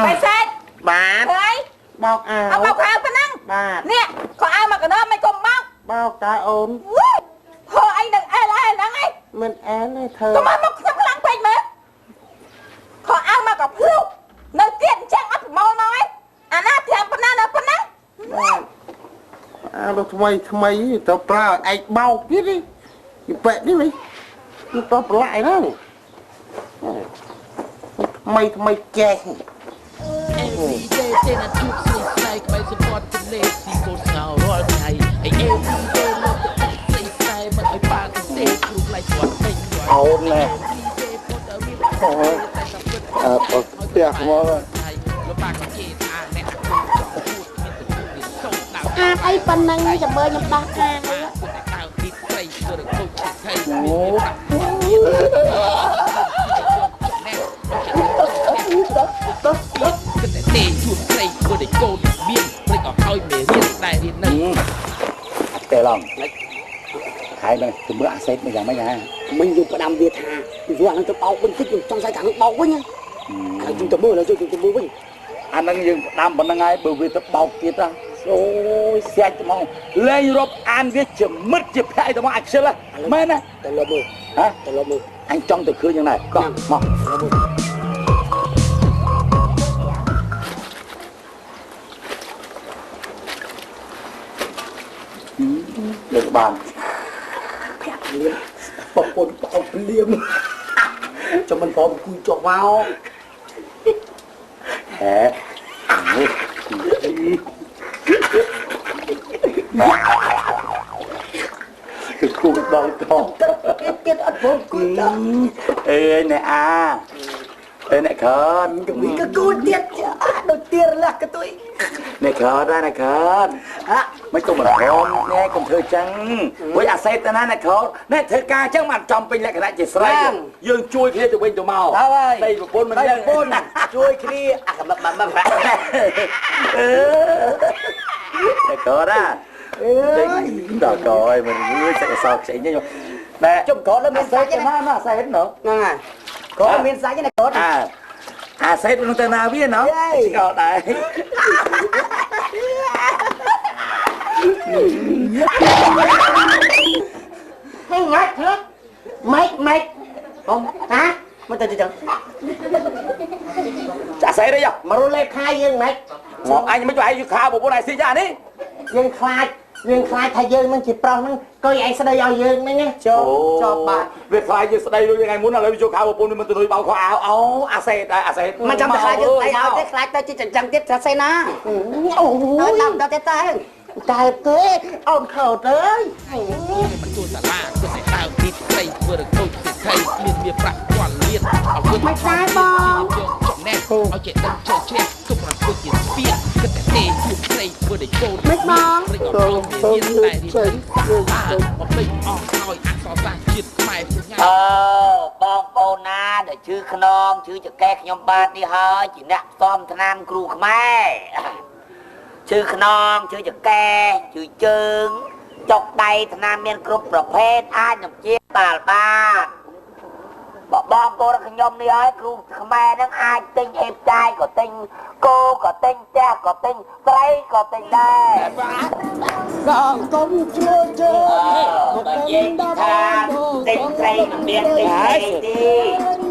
Speaker 5: បែសេត
Speaker 7: បាទ
Speaker 5: អើយ
Speaker 7: បោកអា
Speaker 5: អើបោកអាវប៉ុណ្ណឹង
Speaker 7: បាទ
Speaker 5: នេះខោអាវមកកណ្ដោមិនកុំបោក
Speaker 7: បោកតាអូន
Speaker 5: ហូអីនឹងអែលហ្នឹងឯង
Speaker 7: មិនអែនទេធ្វើ
Speaker 5: កុំមកខ្ញុំខ្លាំងពេកមើលខោអាវមកក៏ភ្លុកនៅទៀតអញ្ចឹងអត់ប្រមូលមកឯងអាណាត្រាំប៉ុណ្ណានៅប៉ុណ្ណា
Speaker 7: បាទអាលោកថ្មីទៅប្រើឯកបោកទៀតនេះពីបែកនេះវិញទៅប្រឡាយណាថ្មីចេះ
Speaker 3: Every day ទេណាជួបស្រីស្រីក្បែរសពតទលេស៊ីកូនស្ងោរាល់ថ្ងៃហើយ Every day លោកទៅស្រីស្រីមិនឲ្យប៉ាទៅទេគ្រូផ្លៃគាត់ពេញ
Speaker 1: អូនណែអើផ្ទះមក
Speaker 3: លោកប៉ាក៏គេថាអ្នកចង់ជួបមានទៅជួបមានសូមដៅ
Speaker 5: អាបអីប៉ុណ្ណឹងចាំមើលខ្ញុំដោះខាងទៅ
Speaker 3: ដៅទីស្រីធ្វើរកូចថៃមានទេជួបស្រីធ្វើឲ្យកូនមានព្រឹកឲ្យមេរៀនតែរៀននៅ
Speaker 1: តែឡងហើយនឹងទៅមើលអាសេតមកយ៉ាងម៉េចហ่า
Speaker 7: mình dùng cái đam việt hà dù ăn cho bao bên thích dùng trong sai cả nước bao với nha dùng tầm mưa là dùng tầm mưa với
Speaker 1: អានឹងយើងដាំប៉ុណ្្នឹងហើយបើវាទៅបោកទៀតណាអូយស្អាតហ្មងលេងរົບអានវាជាមិត្តជាភ័យទៅមកអាចខ្ជិលមែនណា
Speaker 7: តែលមើ
Speaker 1: ហ៎
Speaker 7: តែលមើ
Speaker 1: អញចង់ទៅឃើញយ៉ាងណាកោះមកលើកបាន
Speaker 7: bọc cồn bọc liêm cho mình có một cùi chọc vào
Speaker 1: ហេ គឺគូដល់ត
Speaker 7: tiết ất vô cùi chọc
Speaker 1: អេណែអាអេណែខន
Speaker 7: cái cùi tiết đầu tiên là cái tôi
Speaker 1: ណែខនណែខនមិនទៅមកហមណែកុំធ្វើចឹងវិញអាសេតណាណែខនណែធ្វើការចឹងមិនចំពេញលក្ខណៈជាស្រីយើងជួយគ្នាទៅវិញទៅមកតែប្រពន្ធមិនដឹងប្រពន្ធជួយគ្នាអាកំឡុកបានបានប្រាក់ណែខនណាដល់កយមិនសាច់សោកខ្ចីនេះណែ
Speaker 7: chồng có lên
Speaker 1: អា
Speaker 7: miếng
Speaker 1: សេត
Speaker 7: sấy
Speaker 1: ណា
Speaker 7: này
Speaker 1: អាសេតណ៎
Speaker 7: nè này có miếng sấy này có
Speaker 1: អាសេតនឹងទៅណាវាណ៎ក៏ដែរ
Speaker 7: hay ngắt hết mấy không hả mà từ từ
Speaker 1: ចាក់ស្អីទេ
Speaker 7: mà rồi lên khai dương mấy
Speaker 1: មកអញមិនជួយឲ្យខោប្រពន្ធឲ្យស៊ីចានេះ
Speaker 7: dương khai thay dương nó chỉ prong nó coi ai sẽ đây ao dương đấy nhá cho bạn
Speaker 1: វាខ្លាយជាស្ដីដូចថ្ងៃមុនឥឡូវយកខោប្រពន្ធមិនទៅលុយបោកខោអាវអូអាសេតអាសេត
Speaker 7: mà trong khai dương tay ao thế khai tới chỉ chẳng tiếp ra xây na ôi làm đâu thế tay cài thế ông khẩu tới
Speaker 3: มันជួសាលាគឺតែដើមទីស្រីធ្វើរកូចថៃមានវាប្រាក់គាត់លៀនអត់មិនតែបងចំណេះឲ្យចេះដឹងចេះជ្រះទុកប្រពុតជាស្ពានគឺតែទេជួបស្រីធ្វើឲ្យកូនមិនបងព្រឹកអត់មានតែរៀនទៅអត់ពេញអស់ហើយអក្សរសាស្ត្រជាតិខ្មែរពុញ
Speaker 7: បងប្អូនណាដែលជឿខ្នងជឿចកែខ្ញុំបាទនេះហើយជាអ្នកផ្សំថ្នាំគ្រូខ្មែរជឿខ្នងជឿចកែជឿជើងចុកដៃថ្នាំមានគ្រប់ប្រភេទអាចនឹងជាបាលបាទបងប្អូនខ្ញុំនេះហើយគ្រូខ្មែរនឹងអាចទិញអេបចាយក៏ទិញគោក៏ទិញផ្ទះក៏ទិញត្រីក៏ទិញដែរបងកុំជឿជើបើនិយាយថាទិញត្រីមិនមានទិញត្រីទេ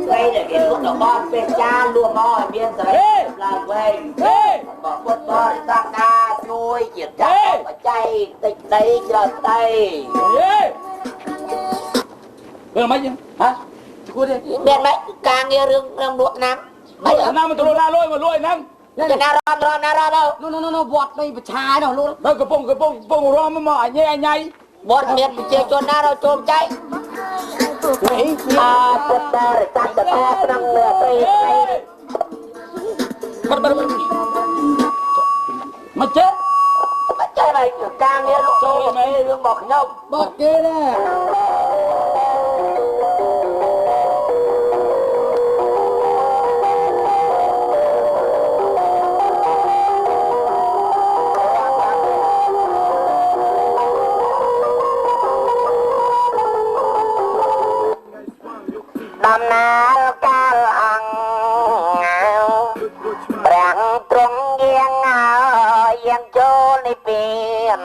Speaker 7: ត្រីដែលគេលក់របស់ពេទ្យចាលក់មកឲ្យមានត្រីឡើងវិញបងពុតបរិស័ទណាជួយជាចាស់បច្ច័យតិចដីច្រើនដី
Speaker 1: Bây giờ mấy chứ? Hả? Chú cô đi.
Speaker 7: Biết mấy, càng nghe rương lụa nắm.
Speaker 1: Mấy giờ năm mà tụi nó ra lôi nâng.
Speaker 7: Cái nào rôm đâu.
Speaker 5: Nó vọt đây và chai đâu luôn.
Speaker 1: Đâu cái bông rôm mà nhẹ nhảy.
Speaker 7: Bọt miệt chơi cho nào đâu chôm cháy.
Speaker 1: Mà chết.
Speaker 7: Mà chơi này càng nghe lúc chơi mấy rương bọt nhông.
Speaker 5: Bọt kia nè.
Speaker 7: Đâm nào cao hằng Rạng trung yên yên chô ni biển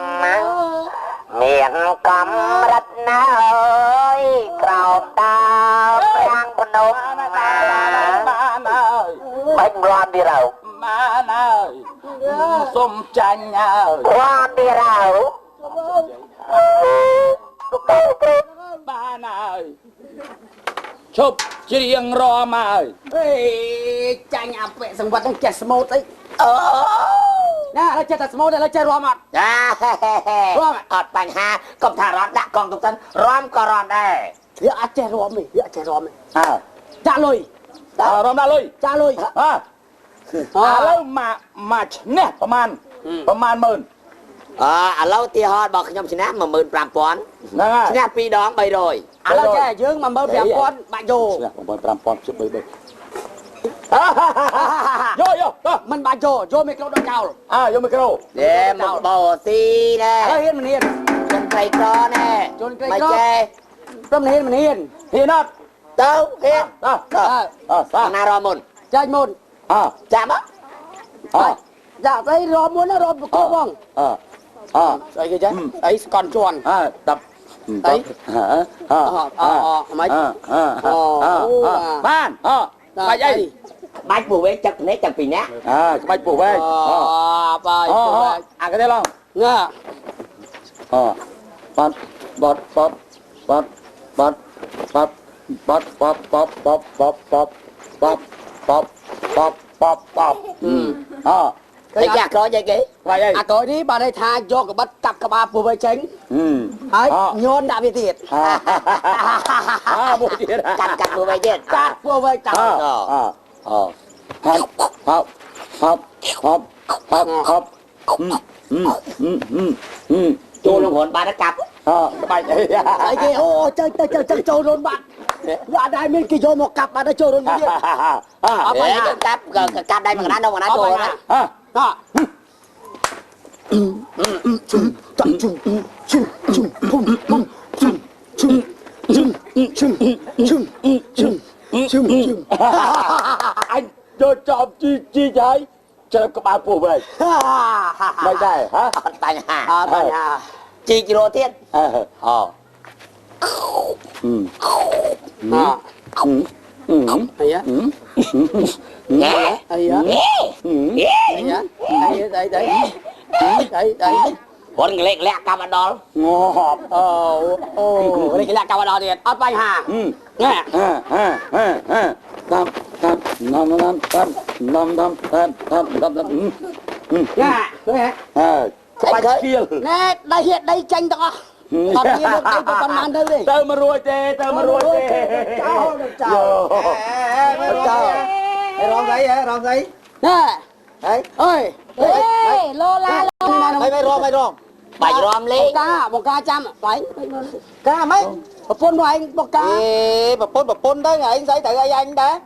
Speaker 7: Miền cầm rạch nơi Cầu ta rạng con nôm Bạch loan đi rau
Speaker 1: Má ơi. Xôm chanh ơi.
Speaker 7: Loan đi rau
Speaker 1: Ba ơi. Chụp riêng rò mà ơi.
Speaker 5: Ê, chanh áp vệ sừng vật đang chẹt smoke ấy. Nè, nó chẹt smoke đây, nó chẹt rò mặt.
Speaker 7: ọt bánh ha Công thả rõm đã con tục tân Rõm có rõm đây
Speaker 5: Hứa chẹt rò mày, hứa chẹt rò mày.
Speaker 1: À.
Speaker 5: Trả lời.
Speaker 1: Ròm ra lui.
Speaker 5: Trả lời.
Speaker 1: แล้วมาเนี่ยประมาณหมื่น
Speaker 7: lâu thì họบอกnhóm xin áp mà 15,000
Speaker 1: นั่นไง
Speaker 7: xin áp pi đón bay rồi
Speaker 5: Là trẻ dương mà mơ đẹp con, bạn dồ.
Speaker 1: เนี่ยประมาณ15,000ชุดเบยโย
Speaker 5: Mình bạn dồ, dồ mày câu đôi cao.
Speaker 1: โยไม่กระโดด
Speaker 7: để một bầu xi nè
Speaker 5: Hiên mình hiên.
Speaker 7: chân cây co nè
Speaker 5: Chân cây
Speaker 7: mày
Speaker 5: co.
Speaker 7: chê
Speaker 5: Tâm này hiên mình hiên.
Speaker 1: พี่นัด
Speaker 7: đâu hiên
Speaker 1: ซ่า
Speaker 7: nào rồi môn
Speaker 5: Chơi môn.
Speaker 7: chạm á
Speaker 5: Dạ đây rò muốn nó rò cô bông. Đấy kia chứ. Đấy còn tròn.
Speaker 1: ตับ
Speaker 5: Đấy.
Speaker 1: mấy บ้านไปยัย
Speaker 7: bạch bù với chắc nấy chẳng pin nhá
Speaker 1: ไปปลูกไว้
Speaker 5: Bài.
Speaker 1: อ่านกันได้ลอง
Speaker 5: Nga.
Speaker 1: ปัดปัดปัดปัดปัดปัดปัดปัดปัดปัดปัดปัดปัดปัดปัดปัดปัด
Speaker 7: thấy chả có vậy kì
Speaker 1: ไปยัย
Speaker 5: À tối đi bà đây tha do cái bắt cặp cái ba phù với tránh. Đấy, nhôn đã bị thiệt.
Speaker 1: บุญเดีย
Speaker 7: cắt bù với chết
Speaker 5: Cắt phù với cặp.
Speaker 1: ครับครับครับครับครับ
Speaker 7: chua lông hồn ba nó cặp
Speaker 1: ไป
Speaker 5: Đấy kia, ô, chơi trâu luôn bạn. Dạ đây mình kia vô một cặp bà đã trâu luôn bạn.
Speaker 7: để cái cặp đây mà nó đâu mà nó chua đó
Speaker 1: anh cho chọn chi trái cho các bạn phụ về mày đây hả
Speaker 7: tay hà chi kilo tiết
Speaker 5: Hay á.
Speaker 7: nhé
Speaker 5: Hay á.
Speaker 7: nhé
Speaker 5: Hay á. Đấy. Đấy.
Speaker 7: con lẹ lẹ cặp ăn đó
Speaker 1: ngọt
Speaker 5: Đây cái là cặp đỏ thiệt. Ớt bánh hà. Nghe.
Speaker 1: Tam
Speaker 5: Nghe.
Speaker 7: anh khơi
Speaker 1: kia
Speaker 5: Nè, đây hiện đây tranh đó. Còn kia được đây có con man đâu đi.
Speaker 1: เติมมารวยเจ
Speaker 5: Chào.
Speaker 6: Ròm giấy
Speaker 5: Nè.
Speaker 6: Đấy
Speaker 5: Ơi.
Speaker 4: Ê, lô la lô
Speaker 6: Mày ròm
Speaker 7: bạch rom lý
Speaker 5: Một ca trăm. Đấy.
Speaker 6: Cá mấy
Speaker 5: Một phôn của anh, một ca.
Speaker 6: Ê bà phôn đấy anh giấy tại anh đã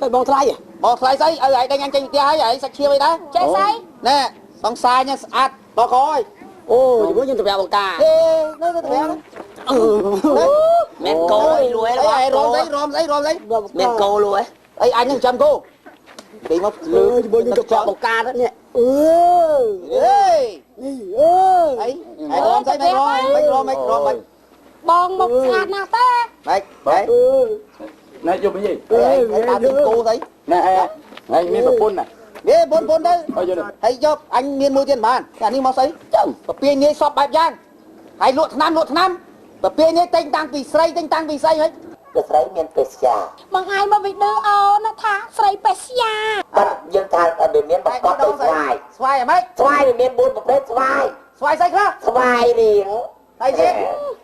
Speaker 5: Phải bông thay à?
Speaker 6: Bọt lại giấy đây nhanh trên tia vậy sạch chia vậy đó
Speaker 4: Chơi say
Speaker 6: nè bằng sai nha ạt bò coi
Speaker 5: Ồ, chỉ muốn nhìn tập bèo một ca.
Speaker 6: ê nó tập béo
Speaker 7: men cô lùi
Speaker 6: đấy ròm giấy
Speaker 7: men cô lùi
Speaker 6: ấy anh 100 cô bị một
Speaker 5: Ừ, chỉ muốn nhìn tập bèo một ca đó nhé.
Speaker 6: ê ấy ròm giấy mày
Speaker 4: Bong một sạt nào ta
Speaker 6: đấy đấy
Speaker 1: นายอยู่เป็นยี่
Speaker 6: ấy ta bị cô thấy
Speaker 1: นายมีแบบปุ่นน่ะ
Speaker 6: ghê bốn đấy
Speaker 1: เอาอยู่เลย
Speaker 6: hay cho anh miên mua tiền bàn anh đi mau sấy chồng và tiền như shop bạch giang hay luộc nam
Speaker 3: bà bia nhé tên tăng vì xây tên tăng vì xây ấy
Speaker 7: គឺស្រីមានបេសយា
Speaker 2: បងឯងមកវីដេអូណាថាស្រីបេសយា
Speaker 7: បាត់យើងថាអត់មានបង្កប់ដោយស្វាយ
Speaker 3: ស្វាយអ្មេច
Speaker 7: ស្វាយវាមាន4ប្រភេទស្វាយ
Speaker 3: ស្វាយស្អីខ្លះ
Speaker 7: ស្វាយរៀង
Speaker 3: ហើយទៀត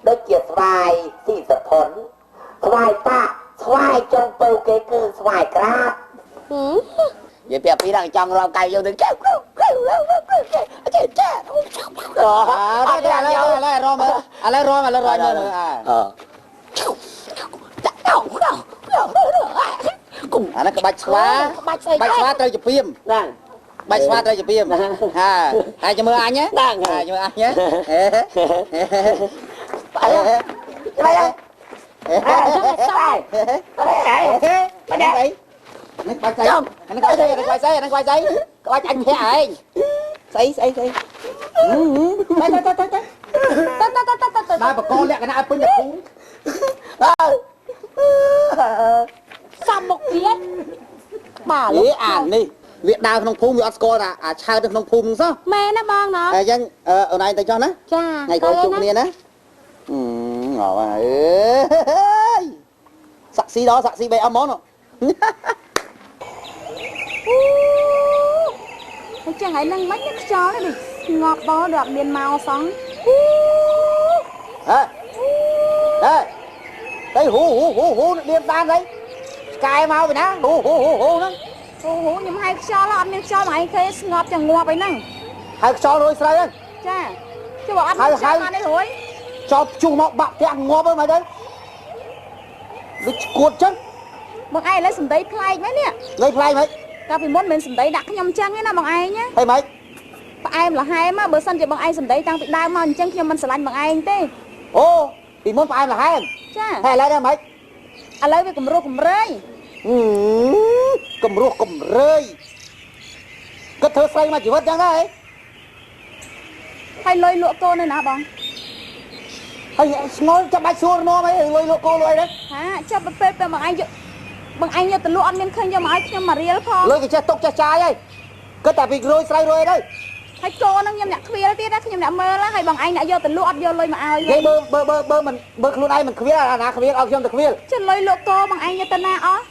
Speaker 7: ដូចជាស្វាយស៊ីសផុនស្វាយតាស្វាយចុងពៅគេគឺស្វាយក្រាបនិយាយពីពីដល់ចង់រកកៅយកទៅចៅគ្រូចេះចេះអូ
Speaker 3: đây đây đây rom à rom à rom cùng nó cái bạch xóa tới chụp phim bạch xóa tới chụp phim ai cho mưa anh nhé ai cho mưa anh nhé nó quay giấy nó quay giấy nó quay giấy nó quay giấy quay anh thế anh giấy giấy giấy đây bà con lẹ cái nào bên nhập cúng
Speaker 2: xong một tiếng bà
Speaker 3: ý ản đi Việt Nam không phun với Oscar là chào được không phun sao
Speaker 2: mẹ nó bong nó
Speaker 3: dân ở đây tay cho nó
Speaker 2: cha
Speaker 3: ngày coi chung liền á ngỏ mà sặc xí đó sặc xí bê âm món rồi
Speaker 2: chẳng hãy nâng mấy nước cho nó đi ngọt đó được miền màu sống
Speaker 3: đây đây hú điên tan đấy cài mau vậy nè hú nó
Speaker 2: hú nhưng hai cho nó ăn miếng cho mà anh thấy ngọt chẳng ngọt vậy nè
Speaker 3: hai cho rồi sao đấy
Speaker 2: cha chứ bảo ăn miếng cho mà đấy thôi
Speaker 3: cho chung nó bạc cái ăn ngọt mày đấy cuột chân
Speaker 2: bọn ai lấy sừng tây play mấy nè
Speaker 3: lấy play mấy
Speaker 2: tao phải muốn mình sừng tây đặt cái nhom trắng ấy nè bọn ai nhá
Speaker 3: hay mấy
Speaker 2: bọn ai là hai má bữa sân thì bọn ai sừng tây tăng bị đau mà trắng nhom mình sờ lạnh bọn ai thế
Speaker 3: ô thì muốn phải là hai
Speaker 2: cha
Speaker 3: hay lấy đây mấy
Speaker 2: à lấy về cầm rô cầm rơi
Speaker 3: cầm rơi cái thơ say mà chỉ vớt chẳng đấy
Speaker 2: hay lôi lụa cô này nè bọn
Speaker 3: hay ngồi cho bạch xuông nó mấy lôi lụa cô lôi đấy
Speaker 2: hả cho bê bê bằng anh như từ lụa ăn miếng khơi cho mà ai nhưng mà riêng phong
Speaker 3: lôi cái che tóc che chai ấy cứ tại vì rơi say rồi đấy
Speaker 2: hay cô nó nhầm nhạc khuya tiết đó nhầm nhạc mơ lá hay bằng anh đã vô từ lụa vô lôi mà ai
Speaker 3: cái bơ mình bơ luôn ai mình khuya là khuya ao trong từ khuya
Speaker 2: chứ lôi lụa cô bằng anh như tên na ó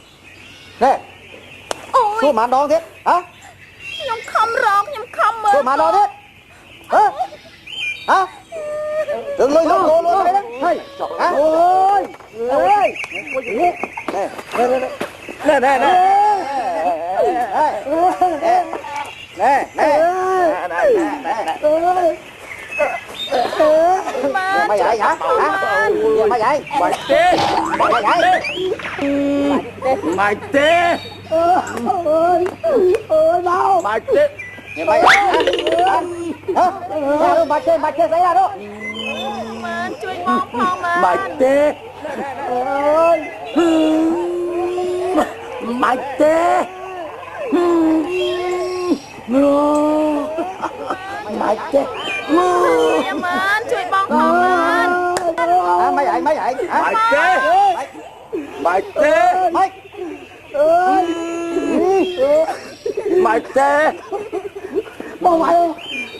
Speaker 3: nè
Speaker 2: ôi
Speaker 3: xua mà đón thế hả
Speaker 2: nhầm không rong nhầm không mơ
Speaker 3: xua mà đón thế hả đừng lôi lụa cô luôn đấy đấy hả ôi ơi nè nè nè mày vậy hả mày vậy mày tê mày tê ôi đâu mày tê mày hả mày tê xảy ra đó
Speaker 2: mà chui mong phong mà
Speaker 3: mày tê mày tê mày tê
Speaker 2: em ơn chui bong phong ơn
Speaker 3: mày vậy mày tê mày tê mày tê bông mày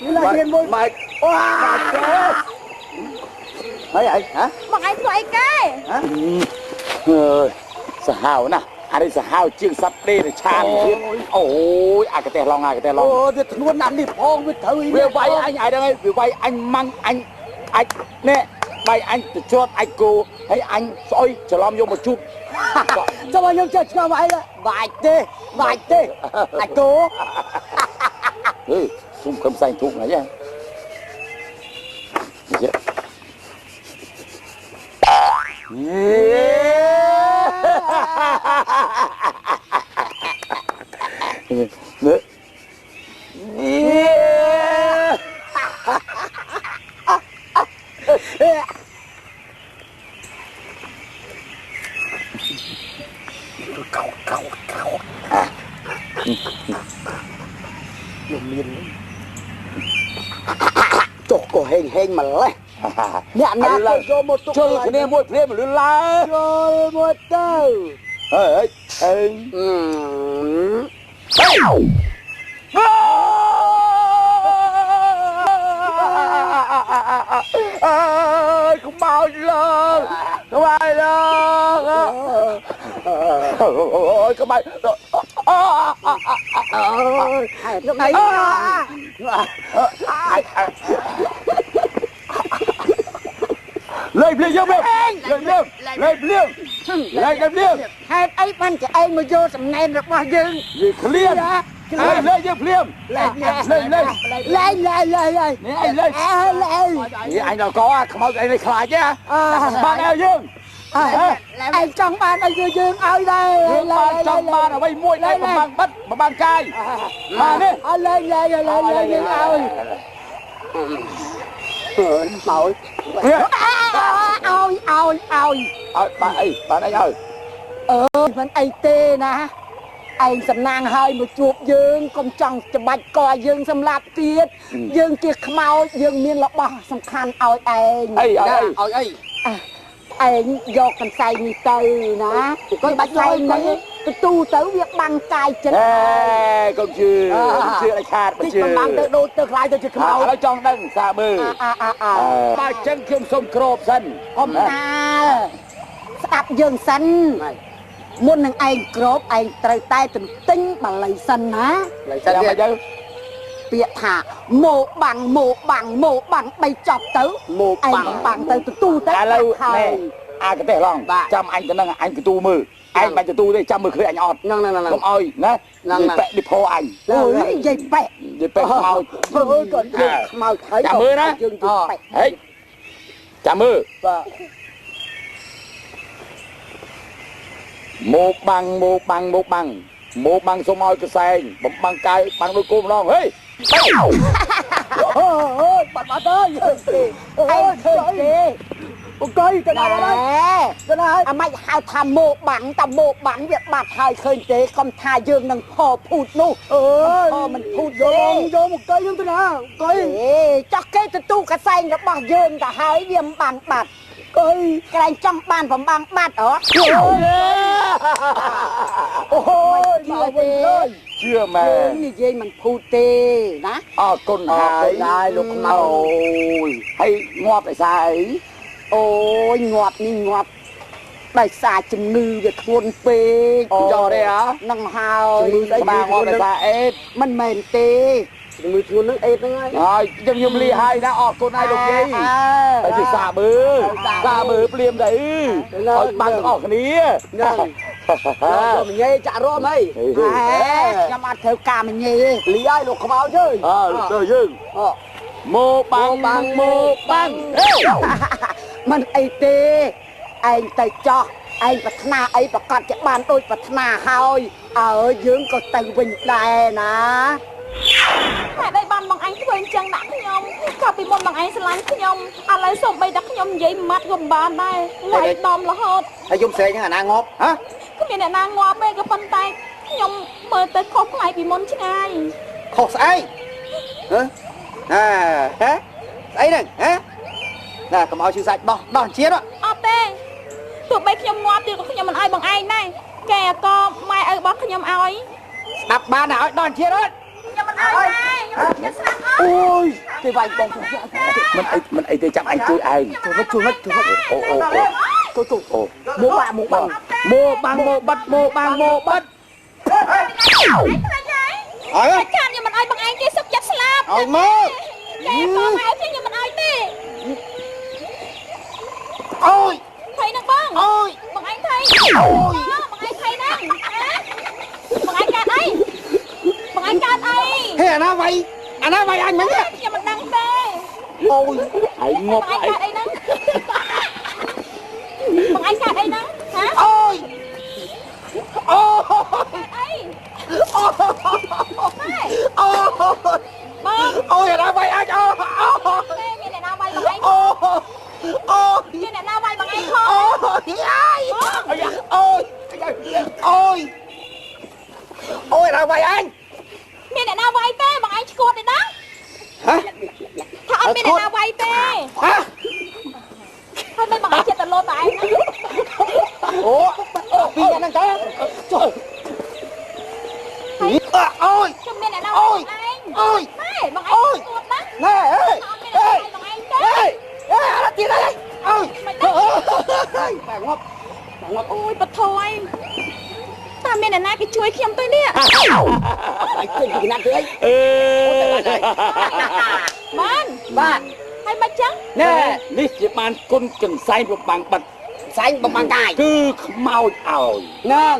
Speaker 3: là điên môi mày tê mày vậy hả
Speaker 2: bằng anh xoay cái
Speaker 3: hả
Speaker 1: sao nè anh đi sao chiêng sắp đi để chan ôi cái tè long
Speaker 3: ôi việc luôn ăn đi phong việc thử
Speaker 1: việc vay anh ai đây việc vay anh mang anh nè bay anh từ chốt anh cô thấy anh soi chờ lom vô một chút
Speaker 3: cho bao nhiêu chơi cho mày vài tê anh cô
Speaker 1: xung cơm xanh thụng này chứ nữa cậu dùng miên
Speaker 3: chọc cổ hình mà lấy nhạn nhạc cho một chút
Speaker 1: chơi cái này một phim mà lươn la
Speaker 3: rồi một từ
Speaker 1: ơi ơi không bao giờ không ai đâu ôi các bạn
Speaker 2: lúc này
Speaker 1: lên lên giúp lên
Speaker 2: hai ấy ban cho anh mà vô sầm nền được bao nhiêu
Speaker 1: gì liền lên giúp liền lên anh nào có không bao giờ anh này khai chứ bạn nào dương
Speaker 2: anh trong ban anh dương ơi đây
Speaker 1: trong ban ở đây muội đây mà bằng bắt mà bằng cai mà đi
Speaker 2: lên dương ơi
Speaker 1: mồi bạn ấy ơi
Speaker 2: vẫn ai tê nè anh sầm nang hơi một chuột dương công trăng cho bạch coi dương sầm lạp tiết dương kia mau dương miên lọ bò sầm khăn ao anh anh vô cần say như tây nè coi bạch say này cái tu tới việc bằng cài chân
Speaker 1: con chưa lại khát mà chưa
Speaker 2: bằng tới đôi tới lại tới chưa mau
Speaker 1: nó trong đằng xa bờ ba chân khiêm sông crop sân
Speaker 2: hôm nay đạp dương sân muốn thằng anh crop anh trời tay từng tinh bằng lấy sân hả
Speaker 1: lấy sân mà chứ
Speaker 2: việc thả mộ bằng bay chọc tới anh bằng tới tu tới
Speaker 1: nè ai cái thể lòng chăm anh cái năng anh cái tu mừ anh bạn cho tu đây chăm mừ khơi anh ọt không ơi nè gì bẹ đi phô anh
Speaker 2: gì bẹ
Speaker 1: màu chăm mừ đó ấy chăm mừ một bằng số môi cái sen bằng cay bằng đôi cung long hey
Speaker 2: bạn ơi anh khơi cây cái nào đấy mày hào tham mộ bằng việc bạc hai khơi tế không tha dương nâng phò phụt nu phò mình phụt vô một cây như thế nào cây cho cây tu cả xanh nó bằng dương cả hai viêm bằng bạc cây cái này trong bàn và bằng bạc đó
Speaker 1: chưa mà
Speaker 2: như vậy mình phụt tê đó
Speaker 1: con hai lúc nào hay ngọt tại sao ấy
Speaker 2: ôi ngọt đại xà chừng ngư về thôn phê
Speaker 1: cho đây á
Speaker 2: năng hào
Speaker 1: bà ngọt đại xà ếch
Speaker 2: mình mềm tê
Speaker 5: người thôn nước ếch đấy
Speaker 1: rồi trong nhung ly hai đã con hai được gì tại vì xà bự liềm đấy bằng cái ní
Speaker 5: rồi mình nghe chả rôm ấy
Speaker 2: nhằm ăn theo cà mình nhê
Speaker 5: lý ai lục không áo chứ
Speaker 1: rồi dương mô bằng
Speaker 2: mình ai tê anh tay cho anh bật na ấy bật con cái bàn đôi bật na hơi ở dưới có tay bình đài nè
Speaker 4: tại đây ban bằng anh quên chân nặng nhom cả bị môn bằng anh slang nhom à lấy sộp bay đắc nhom vậy mắt gồm bàn đây lại đom là hết
Speaker 5: hay dùng xe những nàng ngóp hả
Speaker 4: cái miệng này nàng ngóp đây cái phân tay nhom mời tới khóc lại bị môn chứ ai
Speaker 5: khóc ai hả ấy này hả nè cầm áo chữ sạch đòn chiến đó
Speaker 4: tê tụi bay nhom ngóp thì có nhom mình ai bằng anh này kè co mai ở bóc nhom ai
Speaker 5: đập ba nào đòn chiến đó
Speaker 4: nhom mình ai này
Speaker 1: ôi cái vài bông mình ấy chăm anh chui anh chui mất mua bằng
Speaker 4: Anh can nhưng mình ai bằng anh kia sắp chết slap.
Speaker 5: Ôi mơ.
Speaker 4: Kẻ con áo chứ nhưng mình ai đi.
Speaker 5: Ôi.
Speaker 4: Thấy nó con.
Speaker 5: Ôi.
Speaker 4: Bằng anh thấy. Ôi. Bằng anh thấy nè. Bằng anh can ấy. Bằng anh can ấy.
Speaker 5: Thế à nó vậy. À nó vậy anh mấy nhá.
Speaker 4: Nhưng mình đăng tê.
Speaker 5: Ôi.
Speaker 1: Anh ngọt
Speaker 4: lại. Bằng anh can ấy nè. Bằng anh can ấy nè. Hả?
Speaker 5: Ôi. Ôi. Ôi là bay anh
Speaker 4: Cái này nào bay bằng anh không? Cái này nào bay bằng anh không?
Speaker 5: Ôi là bay anh.
Speaker 4: Cái này nào bay tê bằng anh cột này đó.
Speaker 5: Hả?
Speaker 4: Thôi cái này nào bay tê.
Speaker 5: Hả?
Speaker 4: Thôi bên bằng anh chết tận lô tại anh.
Speaker 5: Ủa? Vì nhà năng tới. Trời. Ôi.
Speaker 4: Trong bên này nào bay bằng anh.
Speaker 5: Ôi.
Speaker 4: Này bằng anh cột đó.
Speaker 5: Nè ê.
Speaker 4: Bằng anh tê. អូយបថយតាមានអ្នកណាគេជួយខ្ញុំទៅនេះ
Speaker 1: anh chơi gì nát đấy
Speaker 4: បានហើយមិនចឹង
Speaker 1: nèនេះជាបានគុណកន្សែងប្របាំងបាត់ផ្សែងប្របាំងកាយគឺខ្មោចឲ្យហ្នឹង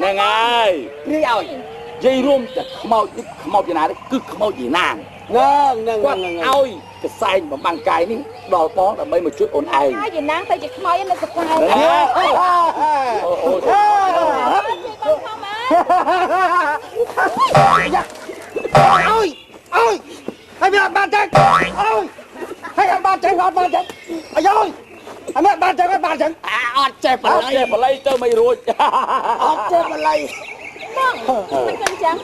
Speaker 1: ហើយនេះឲ្យនិយាយរួមតែខ្មោចនេះខ្មោចយ៉ាងណានេះគឺខ្មោចយ៉ាងណាហ្នឹងគាត់ឲ្យកន្សែងប្របាំងកាយនេះដល់បងដើម្បីមកជួយអូនឯង
Speaker 4: ហើយយាណាងទៅជាខ្មោចនៅសកលអូយ
Speaker 1: ហើយមានអត់បានចឹងហើយអត់បានចឹងអត់បានចឹងអាយហើយមានបានចឹងបានចឹងអត់ចេះបល័យទៅមិនរួចអត់ចេះបល័យ
Speaker 4: បងមិនចឹងចឹង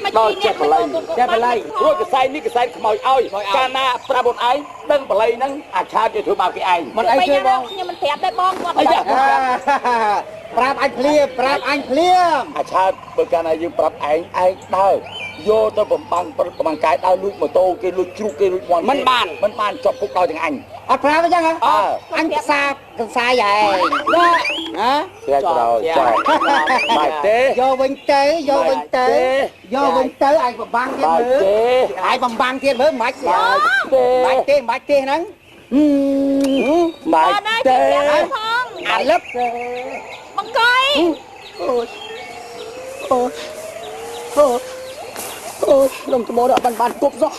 Speaker 4: មកចេះបល័យ
Speaker 1: រួចកសែងនេះកសែងខ្មោចឲ្យកាលណាប្រាប់អូនឯងដឹងបល័យហ្នឹងអាឆាតទៅធ្វើបាបគេឯងមិនអីទេបង
Speaker 4: ខ្ញុំមិនប្រាប់ទេបងគាត់
Speaker 1: ប្រាប់អញភ្លាមអាឆាតបើកាលណាយើងប្រាប់ឯងដើរយកទៅបំបាំងកាយដើរលួចម៉ូតូគេលួចជ្រូកគេលួចមាន់មិនបានជាប់គុកដល់ទាំងអញអត់ប្រាប់អញ្ចឹងអញកសាយឯងណាចាបាយទេយកវិញទៅអញបំបាំងទៀតមើលឯងបំបាំងទៀតមើលមិនបាច់ទេហ្នឹងបាយទេអាលឹក
Speaker 4: បង្កយ
Speaker 1: អូយលំត្មោអត់បានគប់សោះ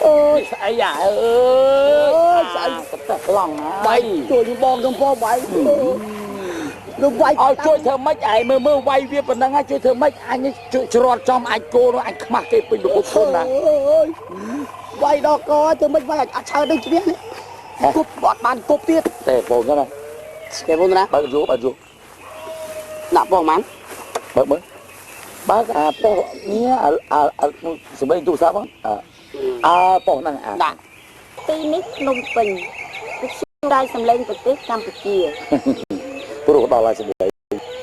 Speaker 1: អូយស្អីអាស្អីតែខ្លងណាជួយបងខ្ញុំផងបាយលោកវាយឲ្យជួយធ្វើម៉េចឯងមើលវាយវាប៉ុណ្ណឹងហើយជួយធ្វើម៉េចអញជួយច្រត់ចំអាចគោនោះអញខ្មាស់គេពេញលោកខ្លួនណាវាយដល់កធ្វើម៉េចវាយអាចឆើដូចជ្រះនេះគប់អត់បានគប់ទៀតតែបងហ្នឹងគេបងណាបើយូដាក់បងម៉ាន់បើមើលបើអាប៉ោះនេះសម្បីទូរស័ព្ទប៉ោះហ្នឹង
Speaker 4: ដាក់ទីនេះភ្នំពេញខ្ញុំដៃសម្លេងប្រទេសកម្ពុជា
Speaker 1: ព្រោះដល់ហើយសម្លេង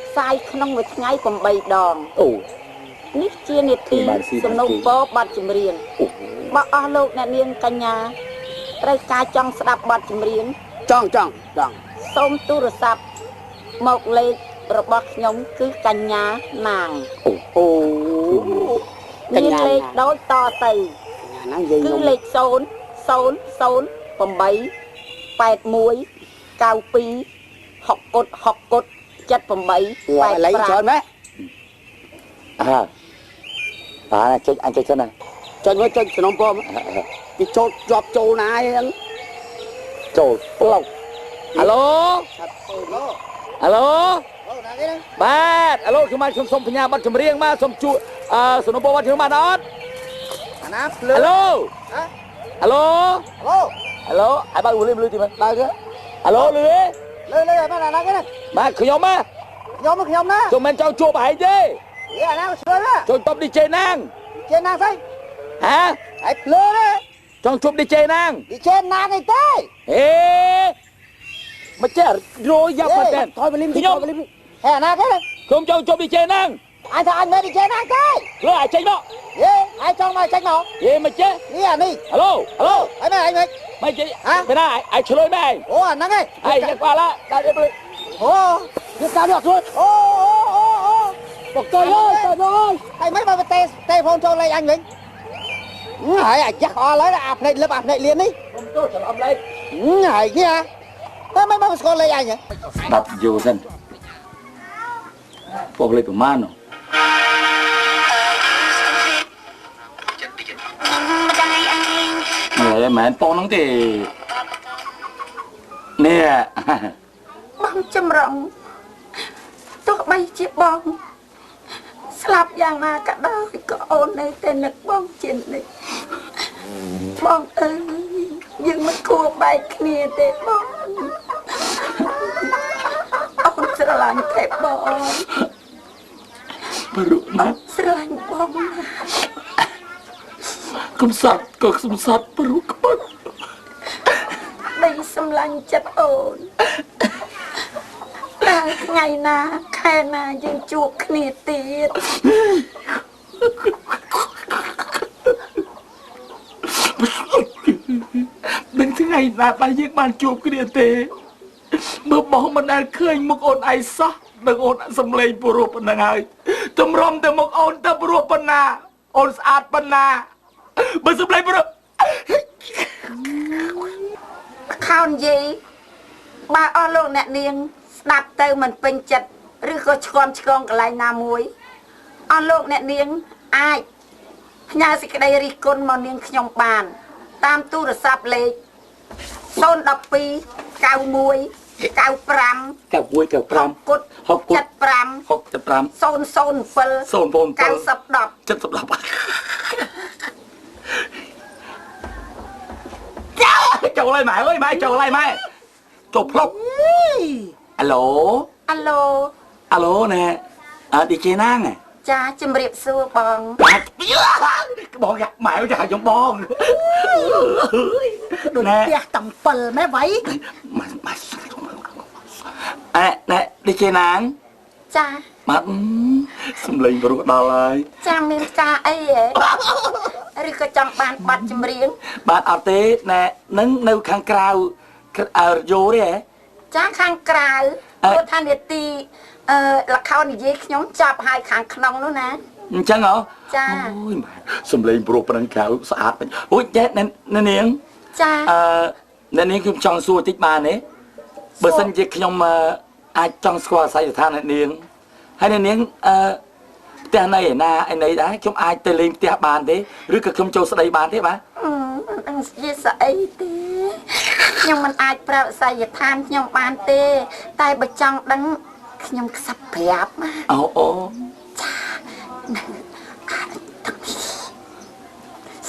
Speaker 4: ផ្សាយក្នុងមួយថ្ងៃ8ដងនេះជានេតិសំណុំពរបទចម្រៀងបើអស់លោកអ្នកនាងកញ្ញាត្រូវការចង់ស្ដាប់បទចម្រៀង
Speaker 1: ចង់
Speaker 4: សូមទូរស័ព្ទមកលេខរបស់ខ្ញុំគឺកញ្ញាណាងមានលេខដូចតទៅគឺលេខ000088192 6គុត78
Speaker 1: លេខច្រើនម៉េចចុចអញចុចសិនណាចុចមកចុចសំណុំពរគេជាប់ចូលណាហ្នឹងចូលប្លុកហៅឡូបាទអាឡូខ្ញុំសុំបញ្ញាប័ណ្ណចម្រៀងមកសុំជួសំណុំពរបាត់ខ្ញុំបានអត់ណាភ្លើអាឡូឲ្យបើលឺទីមើលបើគេអាឡូលឺបាទអាណាគេបាទខ្ញុំណាខ្ញុំមិនចង់ជួបឯងទេអាណាឆ្លើយចូលតប DJ ណាងស្អីហ៎ឯភ្លើទេចង់ជួប DJ ណាងអីទេមកចេះរយយ៉ាប់មែនទេថយវលីមខ្ញុំអាណាគេខ្ញុំចង់ជួប DJ ណាងអញថាអញមិន DJ ណាងទេលើឲ្យចេញមកអញចង់មកចេញមកមកចេះនេះអានេះហៅឡូអញមិនចេះពេលណាអញឆ្លើយមែនអាហ្នឹងឯងយ៉ាប់ឡាដាក់ទៅយកកានេះជួយបកទៅហើយមិនមកទេហ្វូនចូលលេខអញវិញហើយអាចាស់អស់ហើយអាភ្នែកលឹបអាភ្នែកលៀននេះខ្ញុំចូលច្រឡំលេខហើយនេះតែមិនមកស្គាល់លេខអញស្ដាប់យូរសិនពកលេខប្រមាណមិនមែនពកហ្នឹងទេនេះ
Speaker 4: បងចម្រងទោះបីជាបងស្លាប់យ៉ាងណាក៏ដោយក៏អូននៅតែនឹកបងជានិច្ចបងអើយយើងមិនគួរបែកគ្នាទេបងអូនស្រឡាញ់តែបង
Speaker 1: ព្រោះណា
Speaker 4: ស្រឡាញ់បងណា
Speaker 1: កំសត់ក៏កំសត់ព្រោះក្បត់
Speaker 4: ដីសម្លាញ់ចិត្តអូនតែថ្ងៃណាខែណាយើងជួបគ្នាទៀត
Speaker 1: នឹងថ្ងៃណាបើយើងបានជួបគ្នាទេ មើលបងមិនដែលឃើញមុខអូនឯងសោះនឹងអូនសំលេងព្រោះប៉ុណ្ណឹងហើយទម្រាំទៅមុខអូនទៅព្រោះប៉ុណ្ណាអូនស្អាតប៉ុណ្ណាបើសំលេងព្រោះ
Speaker 7: ខោនយាយបើអស់លោកអ្នកនាងស្ដាប់ទៅមិនពេញចិត្តឬក៏ឆ្គាំឆ្គងកន្លែងណាមួយអស់លោកអ្នកនាងអាចផ្ញើសេចក្តីរិះគន់មកនាងខ្ញុំបានតាមទូរស័ព្ទលេខ012 91 95
Speaker 1: 9195
Speaker 7: គុត75
Speaker 1: 65
Speaker 7: 007
Speaker 1: ចូលហើយម៉ែអើយម៉ែចូលហើយម៉ែចូលផ្លុកអាឡូ
Speaker 7: អាឡូ
Speaker 1: អាឡូណែឌីជេណាង
Speaker 7: ចាជំរាបសួរបង
Speaker 1: បងយ៉ាម៉ែចាខ្ញុំបង
Speaker 2: ដូចផ្ទះតំ7ម៉ែវ៉ៃ
Speaker 1: ម៉ែណែឌីជេណាង
Speaker 7: ចា
Speaker 1: បាទសំលេងព្រោះដល់ហើយ
Speaker 7: ចាំមានការអីហ៎ឬក៏ចង់បានបាត់ចម្រៀង
Speaker 1: បាទអត់ទេណែនឹងនៅខាងក្រៅអើយោទេហ៎
Speaker 7: ចាខាងក្រៅព្រោះថានេតិល្ខោននិយាយខ្ញុំចាប់ហើយខាងក្នុងនោះណា
Speaker 1: អញ្ចឹងហ៎
Speaker 7: ចា
Speaker 1: អូយម៉ែសំលេងព្រោះប៉ុណ្ណឹងក្រៅស្អាតពេញអូយចេះនាង
Speaker 7: ចា
Speaker 1: អ្នកនាងខ្ញុំចង់សួរតិចបានទេបើសិនជាខ្ញុំអាចចង់ស្គាល់អាស័យដ្ឋានអ្នកនាងហើយអ្នកនាងផ្ទះនៅឯណាឯណីដែរខ្ញុំអាចទៅលេងផ្ទះបានទេឬក៏ខ្ញុំចូលស្ដីបានទេបាទ
Speaker 7: មិនដឹងនិយាយស្អីទេខ្ញុំមិនអាចប្រាប់អាស័យដ្ឋានខ្ញុំបានទេតែបើចង់ដឹងខ្ញុំខ្សឹបប្រាប់
Speaker 1: អូ
Speaker 7: ចា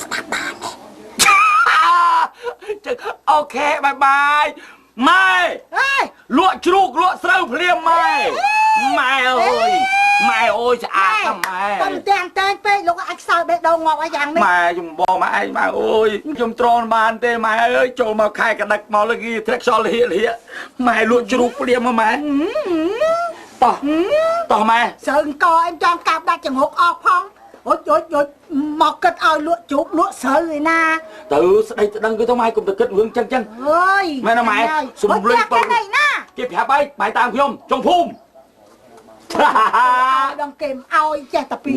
Speaker 7: ស្ដាប់បាន
Speaker 1: ទេអូខេបាយម៉ែលក់ជ្រូកលក់ស្រូវភ្លាមម៉ែអើយម៉ែអូយស្អាតណាស់ម៉ែ
Speaker 2: តែទាំងតែងពេកលោកអាចខ្សោយបេះដូងងាប់ឲ្យយ៉ាងនេះ
Speaker 1: ម៉ែខ្ញុំបងម៉ែឯងម៉ែអូយខ្ញុំទ្រាំបានទេម៉ែអើយចូលមកខែកដឹកមកលើគីធ្រាក់ខ្យល់លៀម៉ែលក់ជ្រូកភ្លាមម៉ែតោះម៉ែ
Speaker 2: សើអង្គអញចង់កាប់ដាច់ចង្ហុកអស់ផងអូយមកគិតឲ្យលក់ជ្រូកលក់ស្រូវឯណា
Speaker 1: ទៅស្ដីស្ដឹងគឺទៅម៉ែកុំទៅគិតរឿងចឹង
Speaker 2: អើយ
Speaker 1: ម៉ែណាម៉ែសំលេង
Speaker 2: ប៉ុណ្ណេះណា
Speaker 1: គេប្រាប់ហើយម៉ែតាមខ្ញុំចុងភូមិ
Speaker 2: ដល់គេឲ្យចេះតែពី